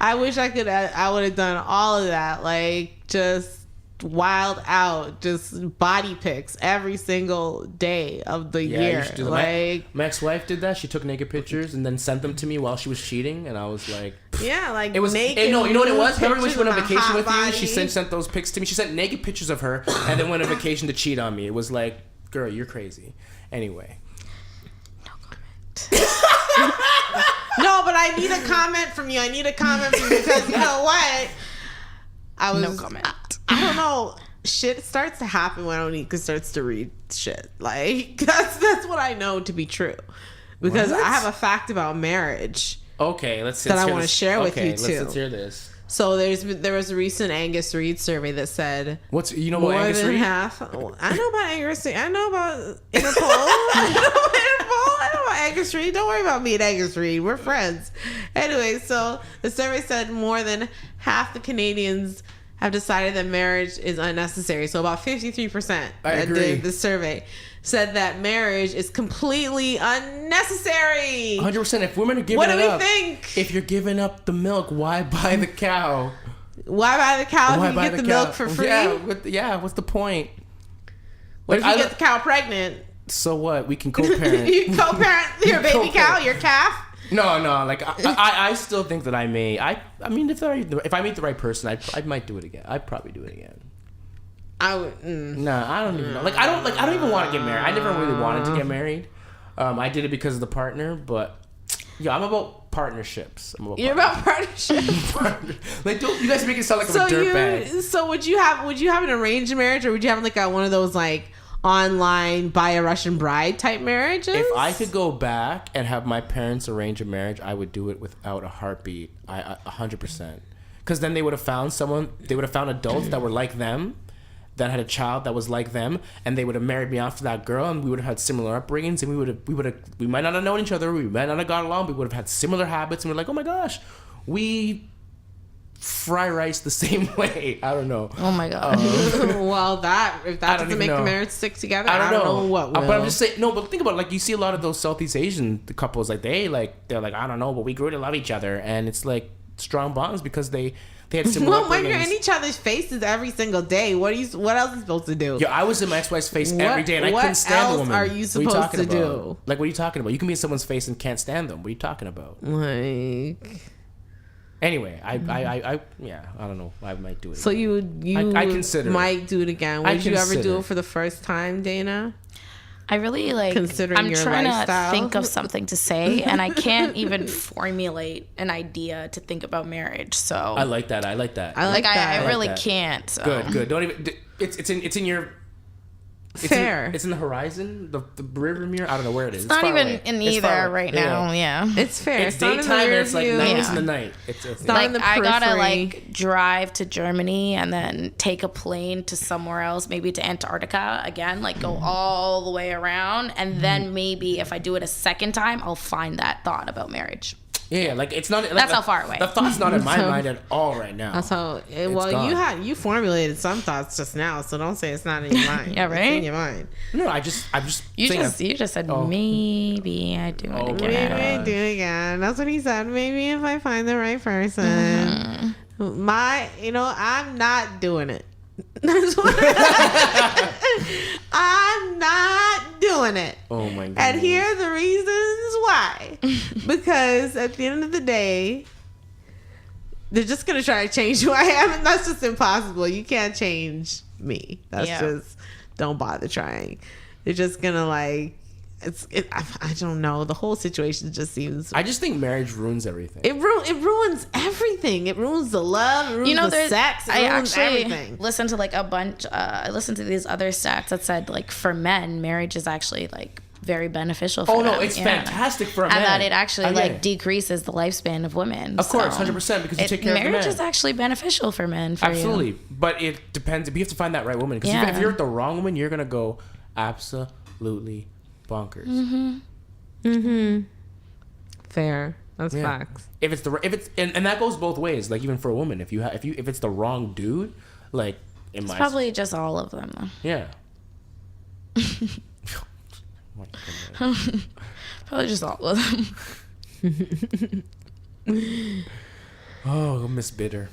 Speaker 2: I wish I would have done all of that. Like, just wild out, just body pics every single day of the year.
Speaker 1: You should do that.
Speaker 2: Like,
Speaker 1: my ex-wife did that. She took naked pictures and then sent them to me while she was cheating, and I was like,
Speaker 2: yeah, like
Speaker 1: it was
Speaker 2: naked.
Speaker 1: no, you know what it was? Remember when she went on
Speaker 2: pictures of
Speaker 1: vacation
Speaker 2: a
Speaker 1: with
Speaker 2: hot
Speaker 1: you? She
Speaker 2: body?
Speaker 1: sent those pics to me. She sent naked pictures of her and then went on vacation to cheat on me. It was like, girl, you're crazy. Anyway.
Speaker 2: No, but I need a comment from you. I need a comment from you because you know what? I was
Speaker 4: No comment.
Speaker 2: I don't know. Shit starts to happen when Onika starts to read shit. Like that's what I know to be true. Because
Speaker 1: What?
Speaker 2: I have a fact about marriage.
Speaker 1: Okay, let's
Speaker 2: That I
Speaker 1: hear
Speaker 2: wanna
Speaker 1: this.
Speaker 2: share with you, too.
Speaker 1: Let's hear this.
Speaker 2: So there was a recent Angus Reid survey that said
Speaker 1: You know
Speaker 2: more
Speaker 1: what Angus
Speaker 2: than
Speaker 1: Reid?
Speaker 2: half. I know about Angus Reid. I know about Interpol. I know about Interpol. I know about Angus Reid. Don't worry about me and Angus Reid. We're friends. Anyway, so the survey said more than half the Canadians have decided that marriage is unnecessary. So about 53%
Speaker 1: I
Speaker 2: that
Speaker 1: agree.
Speaker 2: did the survey said that marriage is completely unnecessary.
Speaker 1: 100%. If women are giving
Speaker 2: What do
Speaker 1: it
Speaker 2: we
Speaker 1: up,
Speaker 2: think?
Speaker 1: if you're giving up the milk, why buy the cow?
Speaker 2: Why buy the cow
Speaker 1: Why
Speaker 2: if you
Speaker 1: buy
Speaker 2: get the
Speaker 1: cow?
Speaker 2: milk for free?
Speaker 1: Yeah, what's the point?
Speaker 2: What if
Speaker 1: Like,
Speaker 2: you get the cow pregnant?
Speaker 1: So what? We can co-parent.
Speaker 2: You co-parent your baby cow, your calf.
Speaker 1: No. Like I still think that I mean, if I meet the right person, I might do it again. I'd probably do it again.
Speaker 2: I would.
Speaker 1: No, I don't even know. I don't even want to get married. I never really wanted to get married. I did it because of the partner, but yeah, I'm about partnerships.
Speaker 2: You're about partnership.
Speaker 1: Like, don't you guys make it sound like I'm a dirtbag?
Speaker 2: So would you have an arranged marriage, or would you have like one of those like online buy a Russian bride type marriages?
Speaker 1: If I could go back and have my parents arrange a marriage, I would do it without a heartbeat. 100%. Because then they would have found someone. They would have found adults that were like them, that had a child that was like them, and they would have married me off to that girl, and we would have had similar upbringings, and we might not have known each other, we might not have got along, but we would have had similar habits, and we're like, oh my gosh, we fry rice the same way. I don't know.
Speaker 4: Oh my god.
Speaker 2: Well, if that
Speaker 1: I don't
Speaker 2: doesn't
Speaker 1: even
Speaker 2: make
Speaker 1: know.
Speaker 2: the marriage stick together,
Speaker 1: I don't know
Speaker 2: what will.
Speaker 1: But I'm just saying, no, but think about it, like, you see a lot of those Southeast Asian couples, like, they're like, I don't know, but we grew to love each other, and it's like strong bonds because they had similar
Speaker 2: Well, when you're in
Speaker 1: upbringings.
Speaker 2: each other's faces every single day, what else are you supposed to do?
Speaker 1: Yo, I was in my ex-wife's face
Speaker 2: What-
Speaker 1: every day, and I
Speaker 2: what
Speaker 1: couldn't stand the
Speaker 2: else
Speaker 1: woman.
Speaker 2: are you
Speaker 1: What
Speaker 2: supposed
Speaker 1: talking
Speaker 2: to
Speaker 1: about?
Speaker 2: do?
Speaker 1: Like, what are you talking about? You can be in someone's face and can't stand them. What are you talking about?
Speaker 2: Like,
Speaker 1: Anyway, I don't know. I might do it.
Speaker 2: so
Speaker 1: again.
Speaker 2: you
Speaker 1: I consider it.
Speaker 2: might do it again.
Speaker 1: I
Speaker 2: Would you ever do
Speaker 1: consider.
Speaker 2: it for the first time, Dayna?
Speaker 4: I really like.
Speaker 2: Considering
Speaker 4: I'm
Speaker 2: your
Speaker 4: trying
Speaker 2: lifestyle.
Speaker 4: to think of something to say, and I can't even formulate an idea to think about marriage. So
Speaker 1: I like that.
Speaker 2: I like
Speaker 4: like
Speaker 2: that.
Speaker 4: I really
Speaker 1: that.
Speaker 4: can't. So.
Speaker 1: Good. Don't even. It's in your.
Speaker 2: Fair.
Speaker 1: It's in the horizon, the rear mirror. I don't know where it is.
Speaker 4: It's not
Speaker 1: far
Speaker 4: even
Speaker 1: away.
Speaker 4: in
Speaker 1: It's far
Speaker 4: either
Speaker 1: away.
Speaker 4: right now. Yeah.
Speaker 2: It's fair.
Speaker 1: It's
Speaker 2: not in the
Speaker 1: daytime and
Speaker 2: rear
Speaker 1: it's like
Speaker 2: view.
Speaker 1: 90s
Speaker 4: Yeah.
Speaker 1: in the night. It's
Speaker 2: not
Speaker 4: Like
Speaker 2: in the
Speaker 4: I gotta
Speaker 2: periphery.
Speaker 4: like drive to Germany and then take a plane to somewhere else, maybe to Antarctica again, like go all the way around, and then maybe if I do it a second time, I'll find that thought about marriage.
Speaker 1: Yeah, like it's not. Like,
Speaker 4: That's how far away.
Speaker 1: The thought's not in my
Speaker 2: So-
Speaker 1: mind at all right now.
Speaker 2: That's how.
Speaker 1: It's
Speaker 2: Well,
Speaker 1: gone.
Speaker 2: you formulated some thoughts just now, so don't say it's not in your mind.
Speaker 4: Yeah,
Speaker 2: It's
Speaker 4: right?
Speaker 2: in your mind.
Speaker 1: No, I'm just.
Speaker 4: You
Speaker 1: saying
Speaker 4: just said
Speaker 1: Oh.
Speaker 4: maybe I do it
Speaker 1: Oh,
Speaker 4: again.
Speaker 2: Maybe I do it again. That's what he said. Maybe if I find the right person. I'm not doing it. That's what I'm not doing it.
Speaker 1: Oh my god.
Speaker 2: And here are the reasons why. Because at the end of the day, they're just going to try to change who I am, and that's just impossible. You can't change me. That's
Speaker 4: Yeah.
Speaker 2: just, don't bother trying. They're just going to like, I don't know. The whole situation just seems,
Speaker 1: I just think marriage ruins everything.
Speaker 2: it ruins everything. It ruins the love, it ruins the
Speaker 4: there's
Speaker 2: sex, it
Speaker 4: I
Speaker 2: ruins
Speaker 4: actually
Speaker 2: everything.
Speaker 4: listened to like a bunch. I listened to these other stats that said like for men, marriage is actually like very beneficial. For
Speaker 1: Oh, no,
Speaker 4: them.
Speaker 1: it's fantastic for a man.
Speaker 4: and that it actually
Speaker 1: Oh, yeah.
Speaker 4: like decreases the lifespan of women.
Speaker 1: Of course, 100%, because you take care of the
Speaker 4: marriage
Speaker 1: man.
Speaker 4: is actually beneficial for men. For
Speaker 1: Absolutely,
Speaker 4: you.
Speaker 1: but it depends. You have to find that right woman. Because
Speaker 4: Yeah.
Speaker 1: if you're with the wrong woman, you're gonna go absolutely bonkers.
Speaker 2: Fair. That's
Speaker 1: Yeah.
Speaker 2: facts.
Speaker 1: If it's and that goes both ways. Like even for a woman, if it's the wrong dude, like in
Speaker 4: It's
Speaker 1: my
Speaker 4: probably just all of them. Though.
Speaker 1: yeah. my goodness.
Speaker 4: Probably just all of them.
Speaker 1: Oh, Miss Bitter.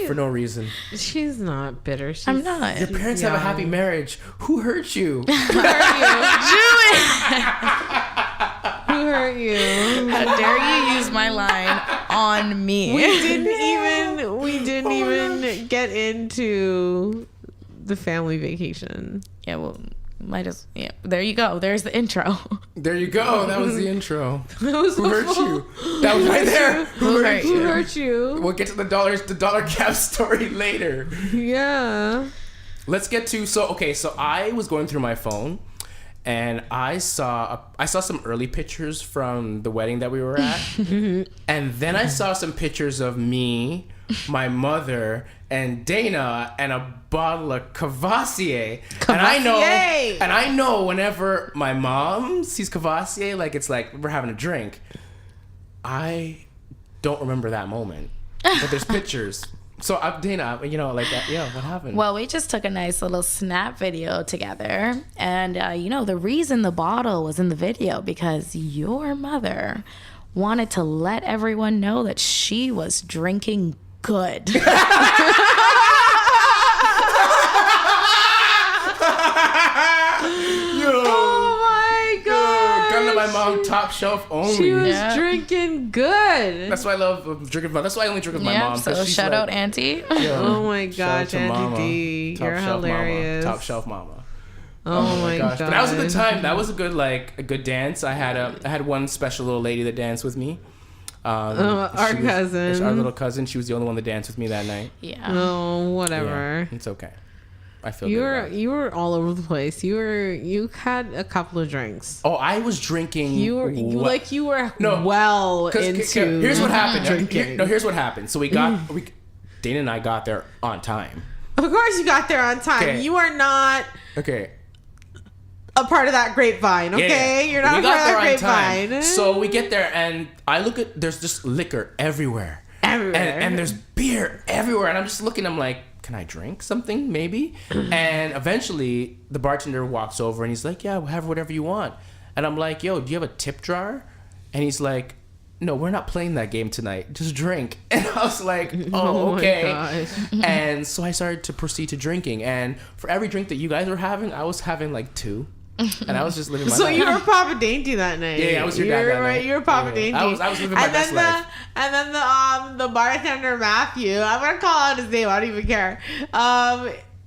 Speaker 1: For no reason.
Speaker 2: She's not bitter. She's,
Speaker 4: I'm not.
Speaker 1: Your parents have a happy marriage. Who hurt you?
Speaker 2: Who hurt you?
Speaker 4: How dare you use my line on me?
Speaker 2: We didn't even get into the family vacation.
Speaker 4: Yeah, well, yeah. There you go. There's the intro.
Speaker 1: There you go. That was the intro.
Speaker 2: That was
Speaker 1: Who hurt you? That was right there. Who hurt
Speaker 2: Who
Speaker 1: you?
Speaker 2: hurt you?
Speaker 1: We'll get to the dollar cap story later.
Speaker 2: Yeah.
Speaker 1: Let's get to so I was going through my phone and I saw some early pictures from the wedding that we were at. And then I saw some pictures of me, my mother, and Dayna and a bottle of Cavassier. And I know whenever my mom sees Cavassier, like it's like we're having a drink. I don't remember that moment. But there's pictures. So Dayna, what happened?
Speaker 4: Well, we just took a nice little snap video together. And, the reason the bottle was in the video because your mother wanted to let everyone know that she was drinking good.
Speaker 1: My mom, top shelf only.
Speaker 2: She was drinking good.
Speaker 1: That's why I love drinking. That's why I only drink with my mom.
Speaker 4: So shout out Auntie.
Speaker 2: Oh my gosh, Auntie D, you're hilarious.
Speaker 1: Top shelf mama.
Speaker 2: Oh my gosh.
Speaker 1: But that was a good time. That was a good dance. I had one special little lady that danced with me.
Speaker 2: Our cousin.
Speaker 1: Our little cousin. She was the only one that danced with me that night.
Speaker 4: Yeah.
Speaker 2: Oh, whatever.
Speaker 1: Yeah, it's okay. I feel
Speaker 2: you were all over the place. You had a couple of drinks.
Speaker 1: Oh, I was drinking.
Speaker 2: You were well into.
Speaker 1: Here's what happened.
Speaker 2: Drinking.
Speaker 1: Here's what happened. So Dayna and I got there on time.
Speaker 2: Of course, you got there on time.
Speaker 1: Okay.
Speaker 2: You are not.
Speaker 1: Okay.
Speaker 2: A part of that grapevine, okay?
Speaker 1: Yeah.
Speaker 2: You're not a part of that grapevine.
Speaker 1: So we get there and I look at there's just liquor everywhere. And there's beer everywhere. And I'm just looking, I'm like, can I drink something maybe? And eventually the bartender walks over and he's like, yeah, we'll have whatever you want. And I'm like, yo, do you have a tip jar? And he's like, no, we're not playing that game tonight. Just drink. And I was like, oh, okay. And so I started to proceed to drinking. And for every drink that you guys were having, I was having like 2. And I was just living my life.
Speaker 2: So you were Papa Dainty that night.
Speaker 1: Yeah, I was your dad that night.
Speaker 2: You were Papa Dainty.
Speaker 1: I was living my best life.
Speaker 2: And then the bartender Matthew, I'm gonna call out his name. I don't even care.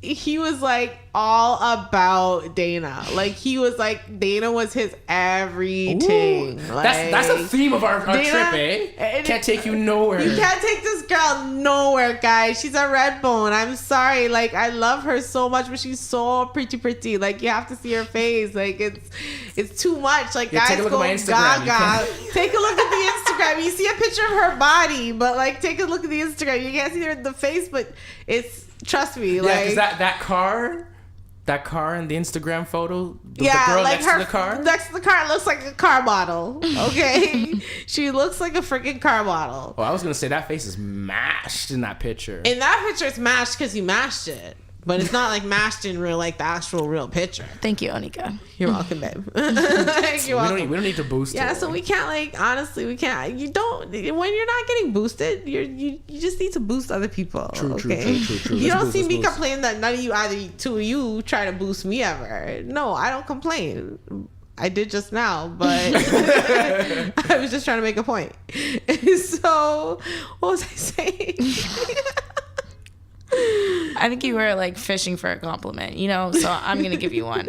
Speaker 2: He was like all about Dayna. Like he was like Dayna was his everything.
Speaker 1: Ooh,
Speaker 2: like,
Speaker 1: that's a theme of our
Speaker 2: Dayna,
Speaker 1: trip, eh? Can't take you nowhere.
Speaker 2: You can't take this girl nowhere, guys. She's a red bone. I'm sorry. Like I love her so much, but she's so pretty. Like you have to see her face. Like it's too much. Like guys,
Speaker 1: take a look
Speaker 2: go
Speaker 1: at my Instagram.
Speaker 2: gaga. Take a look at the Instagram. You see a picture of her body, but like take a look at the Instagram. You can't see her in the face, but it's. Trust me,
Speaker 1: yeah,
Speaker 2: like
Speaker 1: because that car in the Instagram photo, the girl
Speaker 2: like
Speaker 1: next to the car,
Speaker 2: looks like a car model. Okay, she looks like a freaking car model.
Speaker 1: Oh, I was gonna say that face is mashed in that picture.
Speaker 2: In that picture, it's mashed because you mashed it, but it's not like mashed in real, like the actual real picture.
Speaker 4: Thank you, Onika.
Speaker 2: You're welcome, babe. You're welcome.
Speaker 1: We don't need to boost.
Speaker 2: Yeah,
Speaker 1: it.
Speaker 2: So we can't like honestly, we can't. You don't when you're not getting boosted. You just need to boost other people.
Speaker 1: True.
Speaker 2: You don't see me complain that none of you, either two of you, try to boost me ever. No, I don't complain. I did just now, but I was just trying to make a point. So what was I saying?
Speaker 4: I think you were like fishing for a compliment, so I'm gonna give you one.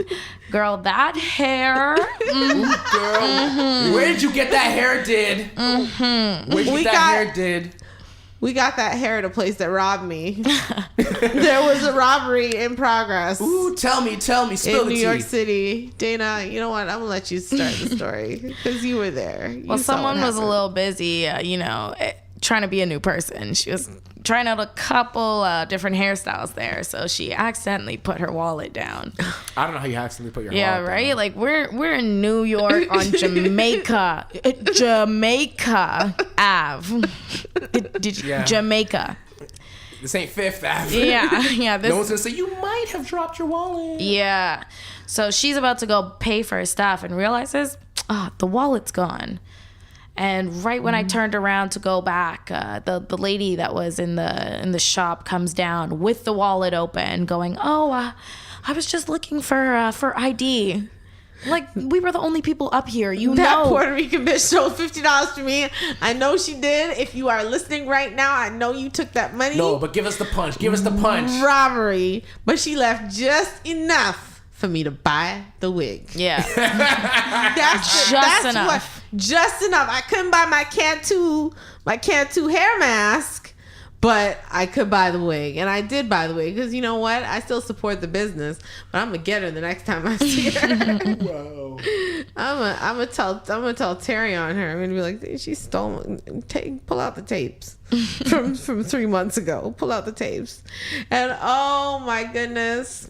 Speaker 4: Girl, that hair.
Speaker 1: Girl, where did you get that hair did? Where'd you get that hair did?
Speaker 2: We got that hair at a place that robbed me. There was a robbery in progress.
Speaker 1: Ooh, tell me, spill the tea.
Speaker 2: In New York City. Dayna, you know what? I'm gonna let you start the story because you were there.
Speaker 4: Well, someone was a little busy, trying to be a new person. She was trying out a couple different hairstyles there, so she accidentally put her wallet down.
Speaker 1: I don't know how you accidentally put your
Speaker 4: wallet down. Yeah, right? Like we're in New York on Jamaica Ave. Jamaica.
Speaker 1: This ain't Fifth Ave.
Speaker 4: Yeah.
Speaker 1: No one's gonna say you might have dropped your wallet.
Speaker 4: Yeah. So she's about to go pay for her stuff and realizes, the wallet's gone. And right when I turned around to go back, the lady that was in the shop comes down with the wallet open, going, I was just looking for ID. Like, we were the only people up here,
Speaker 2: That Puerto Rican bitch stole $50 from me. I know she did. If you are listening right now, I know you took that money.
Speaker 1: No, but give us the punch. Give us the punch.
Speaker 2: Robbery. But she left just enough for me to buy the wig.
Speaker 4: Yeah.
Speaker 2: That's enough. Just enough. I couldn't buy my Cantu hair mask, but I could buy the wig, and I did buy the wig because you know what? I still support the business, but I'm gonna get her the next time I see her.
Speaker 1: Whoa.
Speaker 2: I'm gonna tell Terry on her. I'm gonna be like, she stole. Pull out the tapes from 3 months ago. Pull out the tapes, and oh my goodness,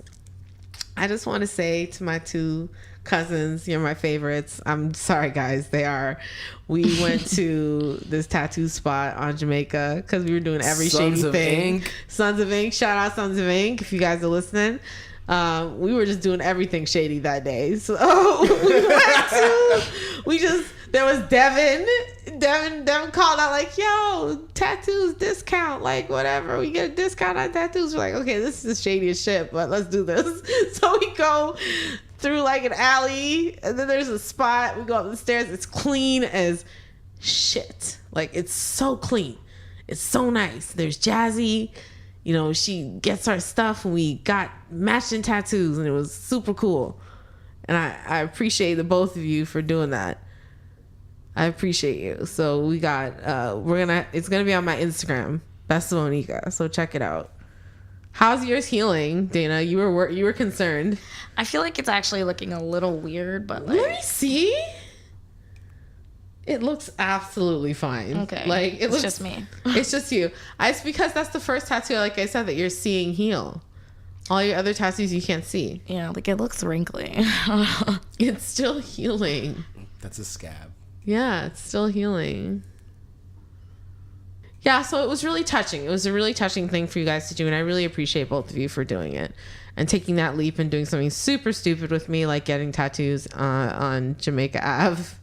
Speaker 2: I just want to say to my 2 cousins, you're my favorites. I'm sorry, guys. They are. We went to this tattoo spot on Jamaica because we were doing every
Speaker 1: Sons
Speaker 2: shady
Speaker 1: of
Speaker 2: thing.
Speaker 1: Ink.
Speaker 2: Sons of Ink. Shout out Sons of Ink if you guys are listening. We were just doing everything shady that day. So there was Devin. Devin called out like, yo, tattoos discount, like whatever. We get a discount on tattoos. We're like, okay, this is shady as shit, but let's do this. So we go through like an alley, and then there's a spot. We go up the stairs. It's clean as shit. Like, it's so clean. It's so nice. There's Jazzy. You know, she gets our stuff, and we got matching tattoos, and it was super cool. And I appreciate the both of you for doing that. I appreciate you. So we got it's gonna be on my Instagram, Best of Monica. So check it out. How's yours healing, Dayna? You were concerned.
Speaker 4: I feel like it's actually looking a little weird, but like,
Speaker 2: Let me see. It looks absolutely fine.
Speaker 4: Okay.
Speaker 2: Like
Speaker 4: it's just me.
Speaker 2: It's just you. It's because that's the first tattoo, like I said, that you're seeing heal. All your other tattoos you can't see.
Speaker 4: Yeah, like it looks wrinkly.
Speaker 2: It's still healing.
Speaker 1: That's a scab.
Speaker 2: Yeah, it's still healing. Yeah, so it was really touching. It was a really touching thing for you guys to do, and I really appreciate both of you for doing it and taking that leap and doing something super stupid with me, like getting tattoos on Jamaica Ave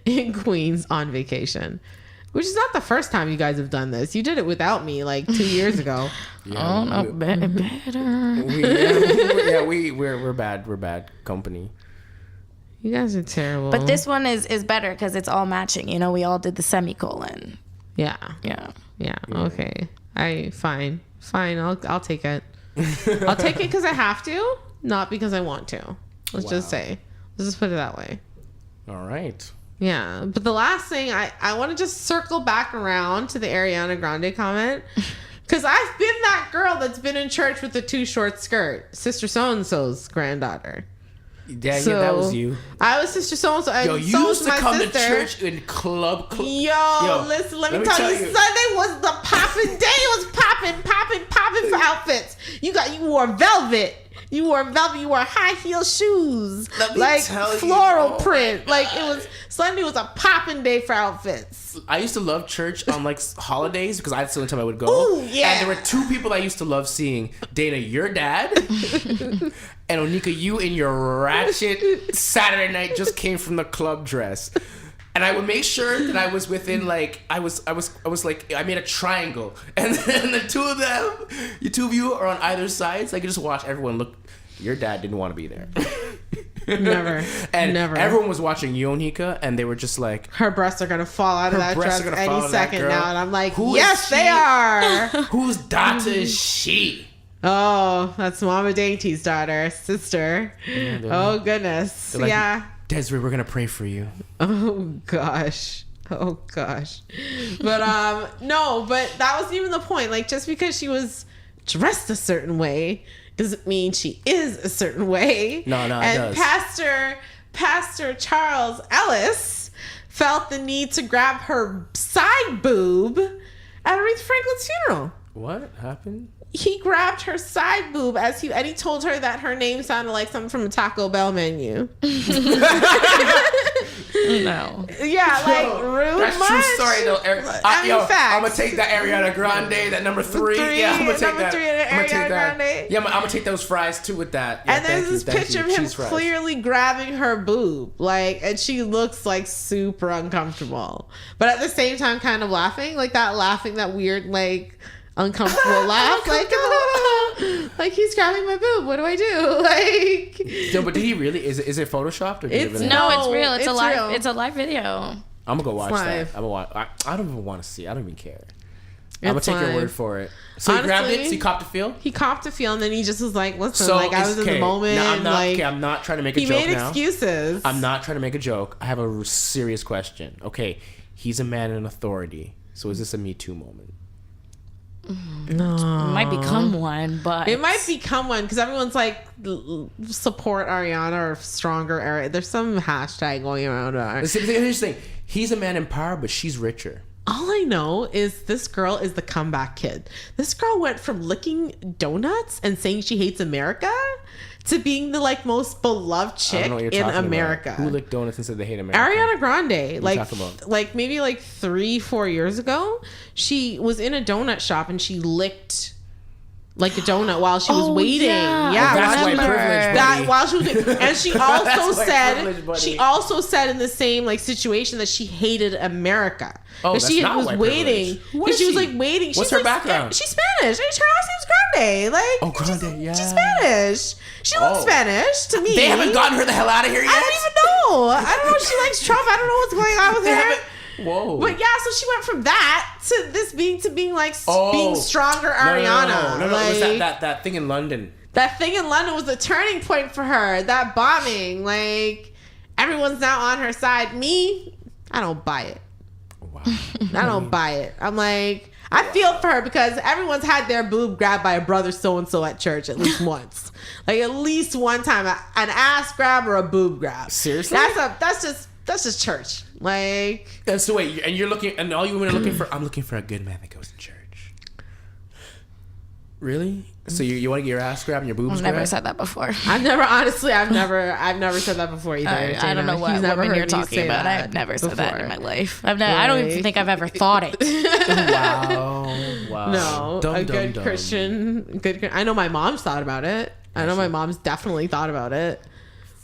Speaker 2: in Queens on vacation, which is not the first time you guys have done this. You did it without me like 2 years ago.
Speaker 4: Yeah, better.
Speaker 1: We're bad. We're bad company.
Speaker 2: You guys are terrible.
Speaker 4: But this one is better because it's all matching. You know, we all did the semicolon.
Speaker 2: Yeah.
Speaker 4: Yeah.
Speaker 2: Okay. Fine. I'll take it. I'll take it because I have to, not because I want to. Let's just put it that way.
Speaker 1: All right.
Speaker 2: Yeah. But the last thing, I want to just circle back around to the Ariana Grande comment. Because I've been that girl that's been in church with the too short skirt. Sister So-and-so's granddaughter.
Speaker 1: Yeah, that was you.
Speaker 2: I was Sister So-and-so.
Speaker 1: Yo, you used to come to church in club.
Speaker 2: Yo, listen, let me tell you, Sunday was the popping day. It was popping for outfits. You wore velvet. You wore high heel shoes. Like floral print. Like Sunday was a popping day for outfits.
Speaker 1: I used to love church on like holidays because that's the only time I would go.
Speaker 2: Ooh, yeah.
Speaker 1: And there were 2 people I used to love seeing. Dayna, your dad, and Onika, you in your ratchet Saturday night just came from the club dress. And I would make sure that I was within like I was like I made a triangle, and then the 2 of them, you 2 of you are on either side, so I could just watch everyone look. Your dad didn't want to be there.
Speaker 2: Never.
Speaker 1: Everyone was watching you, Onika, and they were just like,
Speaker 2: her breasts are gonna fall out of that dress any second now, and I'm like,
Speaker 1: who
Speaker 2: yes, they are.
Speaker 1: Whose daughter is she?
Speaker 2: Oh, that's Mama Dainty's daughter, sister.
Speaker 1: Yeah,
Speaker 2: oh goodness,
Speaker 1: like,
Speaker 2: yeah.
Speaker 1: Desiree, we're gonna pray for you.
Speaker 2: Oh gosh. But no, but that wasn't even the point. Like, just because she was dressed a certain way doesn't mean she is a certain way.
Speaker 1: No,
Speaker 2: and
Speaker 1: it does.
Speaker 2: Pastor Charles Ellis felt the need to grab her side boob at Aretha Franklin's funeral.
Speaker 1: What happened?
Speaker 2: He grabbed her side boob and he told her that her name sounded like something from a Taco Bell menu.
Speaker 4: No.
Speaker 2: Yeah, like rude
Speaker 1: That's
Speaker 2: much.
Speaker 1: true story though.
Speaker 2: I mean, facts.
Speaker 1: I'm gonna take that Ariana Grande, that number 3. Yeah, I'm gonna take
Speaker 2: number
Speaker 1: that.
Speaker 2: 3 and
Speaker 1: I'm gonna take
Speaker 2: Ariana
Speaker 1: that.
Speaker 2: Grande.
Speaker 1: Yeah, I'm gonna take those fries too with that. Yeah,
Speaker 2: And there's this picture of him
Speaker 1: Cheese fries.
Speaker 2: clearly grabbing her boob, like, and she looks like super uncomfortable, but at the same time, kind of laughing, like that weird, like, uncomfortable laugh, like he's grabbing my boob. What do I do? Like,
Speaker 1: No, but did he really? Is it photoshopped or did
Speaker 2: It's
Speaker 1: it really
Speaker 4: No,
Speaker 1: happen?
Speaker 4: it's real. It's a
Speaker 2: It's
Speaker 4: live.
Speaker 2: real.
Speaker 4: It's a live video.
Speaker 1: I'm gonna go watch that.
Speaker 2: live.
Speaker 1: I'm gonna watch. I don't even want to see. I don't even care. I'm gonna
Speaker 2: It's
Speaker 1: take your
Speaker 2: live.
Speaker 1: word for it. So he grabbed it.
Speaker 2: Honestly,
Speaker 1: So he copped a feel.
Speaker 2: he copped a feel, and then he just was like, "Listen,
Speaker 1: So
Speaker 2: like I was in the moment."
Speaker 1: No, I'm not.
Speaker 2: like,
Speaker 1: Okay, I'm not trying to make a
Speaker 2: he
Speaker 1: joke
Speaker 2: made
Speaker 1: now.
Speaker 2: excuses.
Speaker 1: I'm not trying to make a joke. I have a serious question. Okay, he's a man in authority. So is this a Me Too moment?
Speaker 2: No,
Speaker 4: Might become one, but
Speaker 2: It might become one because everyone's like, support Ariana or stronger Ariana. There's some hashtag going around.
Speaker 1: Here's the thing. He's a man in power, but she's richer.
Speaker 2: All I know is this girl is the comeback kid. This girl went from licking donuts and saying she hates America to being the like most beloved
Speaker 1: I
Speaker 2: chick
Speaker 1: don't know what you're
Speaker 2: in
Speaker 1: talking
Speaker 2: America.
Speaker 1: about. Who licked donuts and said they hate America?
Speaker 2: Ariana Grande,
Speaker 1: you talking about?
Speaker 2: like maybe like 3-4 years ago, she was in a donut shop and she licked like a donut while she was
Speaker 4: Oh,
Speaker 2: waiting.
Speaker 4: yeah.
Speaker 2: Yeah,
Speaker 1: Oh, that's
Speaker 2: while
Speaker 1: white
Speaker 2: she was-
Speaker 1: privilege, buddy.
Speaker 2: that while she was waiting. And she also
Speaker 1: That's white privilege,
Speaker 2: said
Speaker 1: buddy.
Speaker 2: she also said in the same like situation that she hated America.
Speaker 1: Oh,
Speaker 2: But
Speaker 1: that's
Speaker 2: she
Speaker 1: not
Speaker 2: was
Speaker 1: white
Speaker 2: waiting.
Speaker 1: privilege. What
Speaker 2: Because
Speaker 1: is
Speaker 2: she was
Speaker 1: she?
Speaker 2: like waiting.
Speaker 1: What's
Speaker 2: She's
Speaker 1: her
Speaker 2: like,
Speaker 1: background?
Speaker 2: She's Spanish. And her last name's Grande. Like,
Speaker 1: Oh, Grande, yeah.
Speaker 2: She's Spanish. She looks
Speaker 1: Oh.
Speaker 2: Spanish to me.
Speaker 1: They haven't gotten her the hell out of here yet.
Speaker 2: I don't even know. I don't know if she likes Trump. I don't know what's going on with
Speaker 1: They
Speaker 2: her.
Speaker 1: haven't. Whoa.
Speaker 2: But yeah, so she went from that to this being like
Speaker 1: Oh.
Speaker 2: being stronger Ariana.
Speaker 1: No,
Speaker 2: Like,
Speaker 1: it was that thing in London.
Speaker 2: that thing in London was a turning point for her. That bombing, like everyone's now on her side. Me, I don't buy it.
Speaker 1: Wow.
Speaker 2: I don't buy it. I'm like, I feel for her because everyone's had their boob grabbed by a brother so and so at church at least once. Like at least one time, an ass grab or a boob grab.
Speaker 1: Seriously?
Speaker 2: That's just church. Like,
Speaker 1: And so wait, and you're looking, and all you women are looking for. I'm looking for a good man that goes to church. Really? So you want to get your ass grabbed and your boobs
Speaker 4: I've never
Speaker 1: grabbed?
Speaker 4: said that before.
Speaker 2: I've never said that before either.
Speaker 4: I don't know
Speaker 2: Dayna.
Speaker 4: what
Speaker 2: He's never
Speaker 4: women
Speaker 2: heard
Speaker 4: you're
Speaker 2: me
Speaker 4: talking
Speaker 2: say
Speaker 4: about.
Speaker 2: that
Speaker 4: I've never said that in my
Speaker 2: before.
Speaker 4: life. I don't even think I've ever thought it.
Speaker 1: Wow.
Speaker 2: No,
Speaker 1: Dumb,
Speaker 2: a
Speaker 1: dumb,
Speaker 2: good
Speaker 1: dumb.
Speaker 2: Christian. I know my mom's thought about it. I know my mom's definitely thought about it.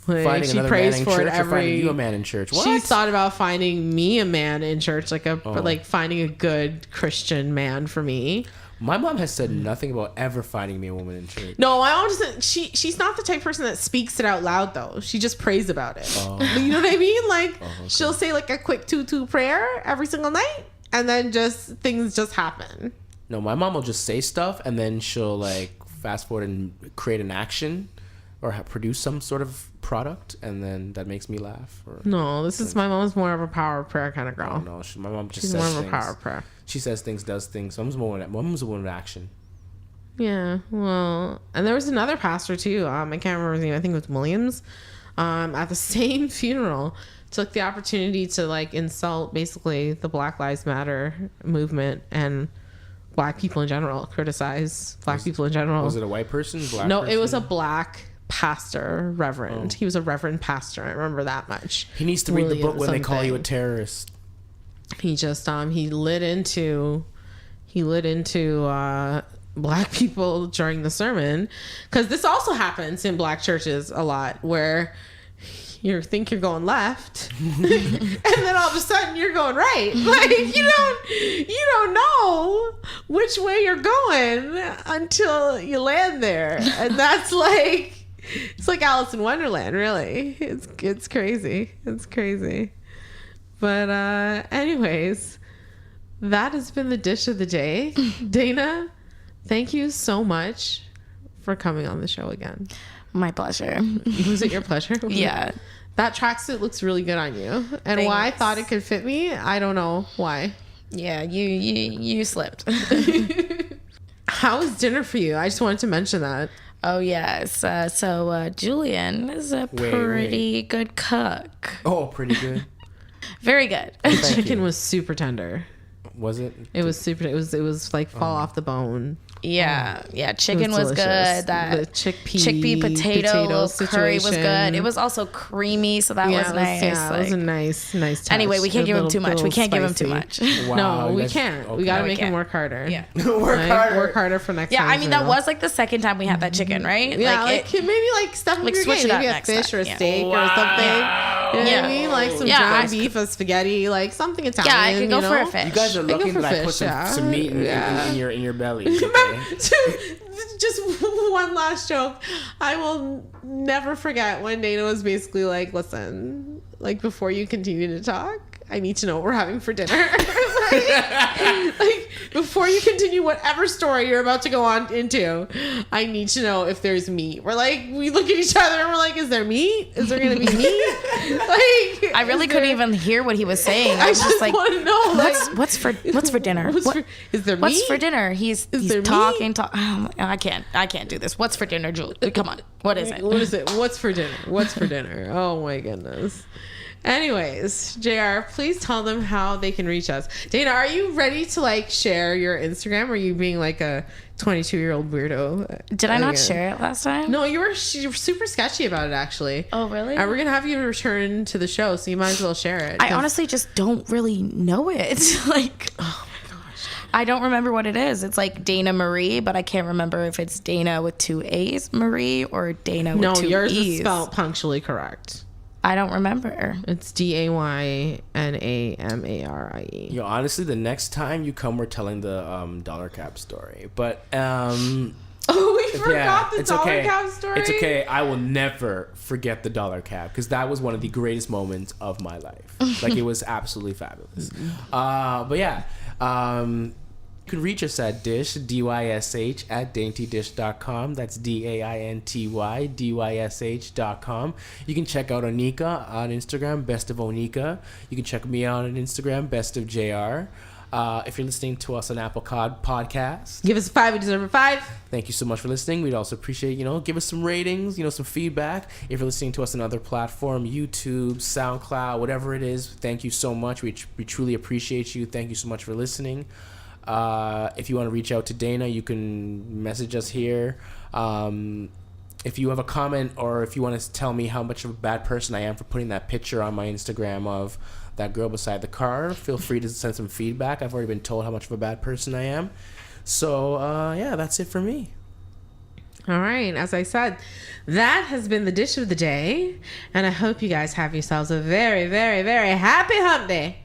Speaker 2: Like,
Speaker 1: Finding
Speaker 2: she
Speaker 1: another
Speaker 2: prays
Speaker 1: man in
Speaker 2: for
Speaker 1: church
Speaker 2: it
Speaker 1: or finding
Speaker 2: every.
Speaker 1: you a man in church. What?
Speaker 2: She's thought about finding me a man in church,
Speaker 1: Oh.
Speaker 2: like finding a good Christian man for me.
Speaker 1: My mom has said nothing about ever finding me a woman in church.
Speaker 2: No, my mom doesn't. She's not the type of person that speaks it out loud though. She just prays about it. You know what I mean? Like she'll say like a quick 2-2 prayer every single night, and then things just happen.
Speaker 1: No, my mom will just say stuff and then she'll like fast forward and create an action or produce some sort of product, and then that makes me laugh. Or
Speaker 2: No, this is my mom's more of a power of prayer kind of girl.
Speaker 1: no, my mom just
Speaker 2: She's
Speaker 1: says
Speaker 2: more of
Speaker 1: things.
Speaker 2: a power of prayer.
Speaker 1: She says things, does things. Mom's a woman of action.
Speaker 2: Yeah, well, and there was another pastor too. I can't remember his name. I think it was Williams. At the same funeral, took the opportunity to like insult basically the Black Lives Matter movement and Black people in general. Criticize Black people in general.
Speaker 1: Was it a white person? Black
Speaker 2: No,
Speaker 1: person?
Speaker 2: it was a Black pastor, reverend. He was a reverend pastor. I remember that much.
Speaker 1: He needs to read the book
Speaker 2: William
Speaker 1: when they call you a
Speaker 2: something.
Speaker 1: terrorist.
Speaker 2: He just he lit into Black people during the sermon, because this also happens in Black churches a lot, where you think you're going left and then all of a sudden you're going right. Like you don't know which way you're going until you land there, and that's like, it's like Alice in Wonderland, really. It's crazy. But anyways, that has been the dish of the day. Dayna, thank you so much for coming on the show again.
Speaker 4: My pleasure.
Speaker 2: Was it your pleasure?
Speaker 4: Yeah.
Speaker 2: That tracksuit looks really good on you. And why I
Speaker 4: Thanks.
Speaker 2: thought it could fit me, I don't know why.
Speaker 4: Yeah, you slipped.
Speaker 2: How was dinner for you? I just wanted to mention that.
Speaker 4: Oh yes. So Julian is a
Speaker 1: Wait.
Speaker 4: pretty good cook.
Speaker 1: Oh, pretty good.
Speaker 4: Very good.
Speaker 2: Chicken was super tender.
Speaker 1: Was it?
Speaker 2: It was super. It was like fall off the bone.
Speaker 4: Yeah, chicken was
Speaker 2: delicious.
Speaker 4: good. That
Speaker 2: The chickpea
Speaker 4: potato curry was
Speaker 2: situation.
Speaker 4: good. It was also creamy, so that was nice.
Speaker 2: Yeah, it was a nice touch.
Speaker 4: Anyway, we can't
Speaker 2: A
Speaker 4: give him
Speaker 2: little-
Speaker 4: too much. We
Speaker 2: little
Speaker 4: can't give him too
Speaker 2: spicy.
Speaker 4: much.
Speaker 1: Wow,
Speaker 2: No, we
Speaker 1: that's-
Speaker 2: can't. We
Speaker 1: okay.
Speaker 2: gotta
Speaker 4: No, we
Speaker 2: make him
Speaker 4: can't.
Speaker 2: work harder.
Speaker 4: Yeah.
Speaker 2: Work harder for next
Speaker 4: Yeah,
Speaker 2: time.
Speaker 4: I mean, that was like the second time we had that chicken, right?
Speaker 2: Yeah,
Speaker 4: Like,
Speaker 2: maybe like stuff
Speaker 4: like,
Speaker 2: like
Speaker 4: switch it up
Speaker 2: maybe a
Speaker 4: next
Speaker 2: fish
Speaker 4: time.
Speaker 2: or a
Speaker 4: Yeah.
Speaker 2: steak or something. You know what
Speaker 4: Yeah.
Speaker 2: I mean? Like some
Speaker 4: Yeah,
Speaker 2: ground
Speaker 4: I-
Speaker 2: beef, a spaghetti, like something Italian.
Speaker 4: yeah, I could go
Speaker 2: you know?
Speaker 4: for a fish.
Speaker 1: You guys are
Speaker 2: I go
Speaker 1: lucky
Speaker 2: for
Speaker 1: that I put
Speaker 2: fish, yeah.
Speaker 1: some meat in,
Speaker 2: Yeah.
Speaker 1: in your belly. Okay?
Speaker 2: Just one last joke. I will never forget when Dayna was basically like, listen, like before you continue to talk, I need to know what we're having for dinner. like before you continue whatever story you're about to go on into, I need to know if there's meat. We're like, we look at each other and we're like, is there meat? Is there gonna be meat? Like
Speaker 4: I really couldn't even hear what he was saying. I
Speaker 2: I
Speaker 4: was just like,
Speaker 2: want to know, like,
Speaker 4: what's for dinner?
Speaker 2: is there meat?
Speaker 4: What's for dinner? He's
Speaker 2: there
Speaker 4: talking. I can't do this. What's for dinner, Julie? Come on. What is it?
Speaker 2: What is it? What's for dinner? What's for dinner? Oh my goodness. Anyways, JR, please tell them how they can reach us. Dayna, are you ready to like share your Instagram? Or are you being like a 22-year-old weirdo?
Speaker 4: Did I not
Speaker 2: again?
Speaker 4: share it last time?
Speaker 2: No, you were super sketchy about it actually.
Speaker 4: Oh, really?
Speaker 2: And we're gonna have you return to the show, so you might as well share it.
Speaker 4: I honestly just don't really know it. Like,
Speaker 2: oh my gosh.
Speaker 4: I don't remember what it is. It's like Dayna Marie, but I can't remember if it's Dayna with 2 A's Marie or Dayna with
Speaker 2: No,
Speaker 4: 2
Speaker 2: yours
Speaker 4: E's.
Speaker 2: is spelled punctually correct.
Speaker 4: I don't remember.
Speaker 2: It's DAYNAMARIE.
Speaker 1: Yo, honestly, the next time you come, we're telling the dollar cap story. But
Speaker 2: Oh, we forgot the
Speaker 1: it's
Speaker 2: dollar
Speaker 1: okay.
Speaker 2: cap story.
Speaker 1: It's okay. I will never forget the dollar cap because that was one of the greatest moments of my life. Like it was absolutely fabulous. But yeah, you can reach us at Dish DYSH at daintydish.com. That's DAINTY DYSH.com. You can check out Onika on Instagram, Best of Onika. You can check me out on Instagram, Best of JR. If you're listening to us on Apple Podcast,
Speaker 2: Give us a 5. We deserve a 5.
Speaker 1: thank you so much for listening. We'd also appreciate, give us some ratings, some feedback. If you're listening to us on another platform, YouTube, SoundCloud, whatever it is, thank you so much. We truly appreciate you. Thank you so much for listening. If you want to reach out to Dayna, you can message us here. If you have a comment or if you want to tell me how much of a bad person I am for putting that picture on my Instagram of that girl beside the car, feel free to send some feedback. I've already been told how much of a bad person I am. So, yeah, that's it for me.
Speaker 2: All right. As I said, that has been the dish of the day. And I hope you guys have yourselves a very, very, very happy hump day.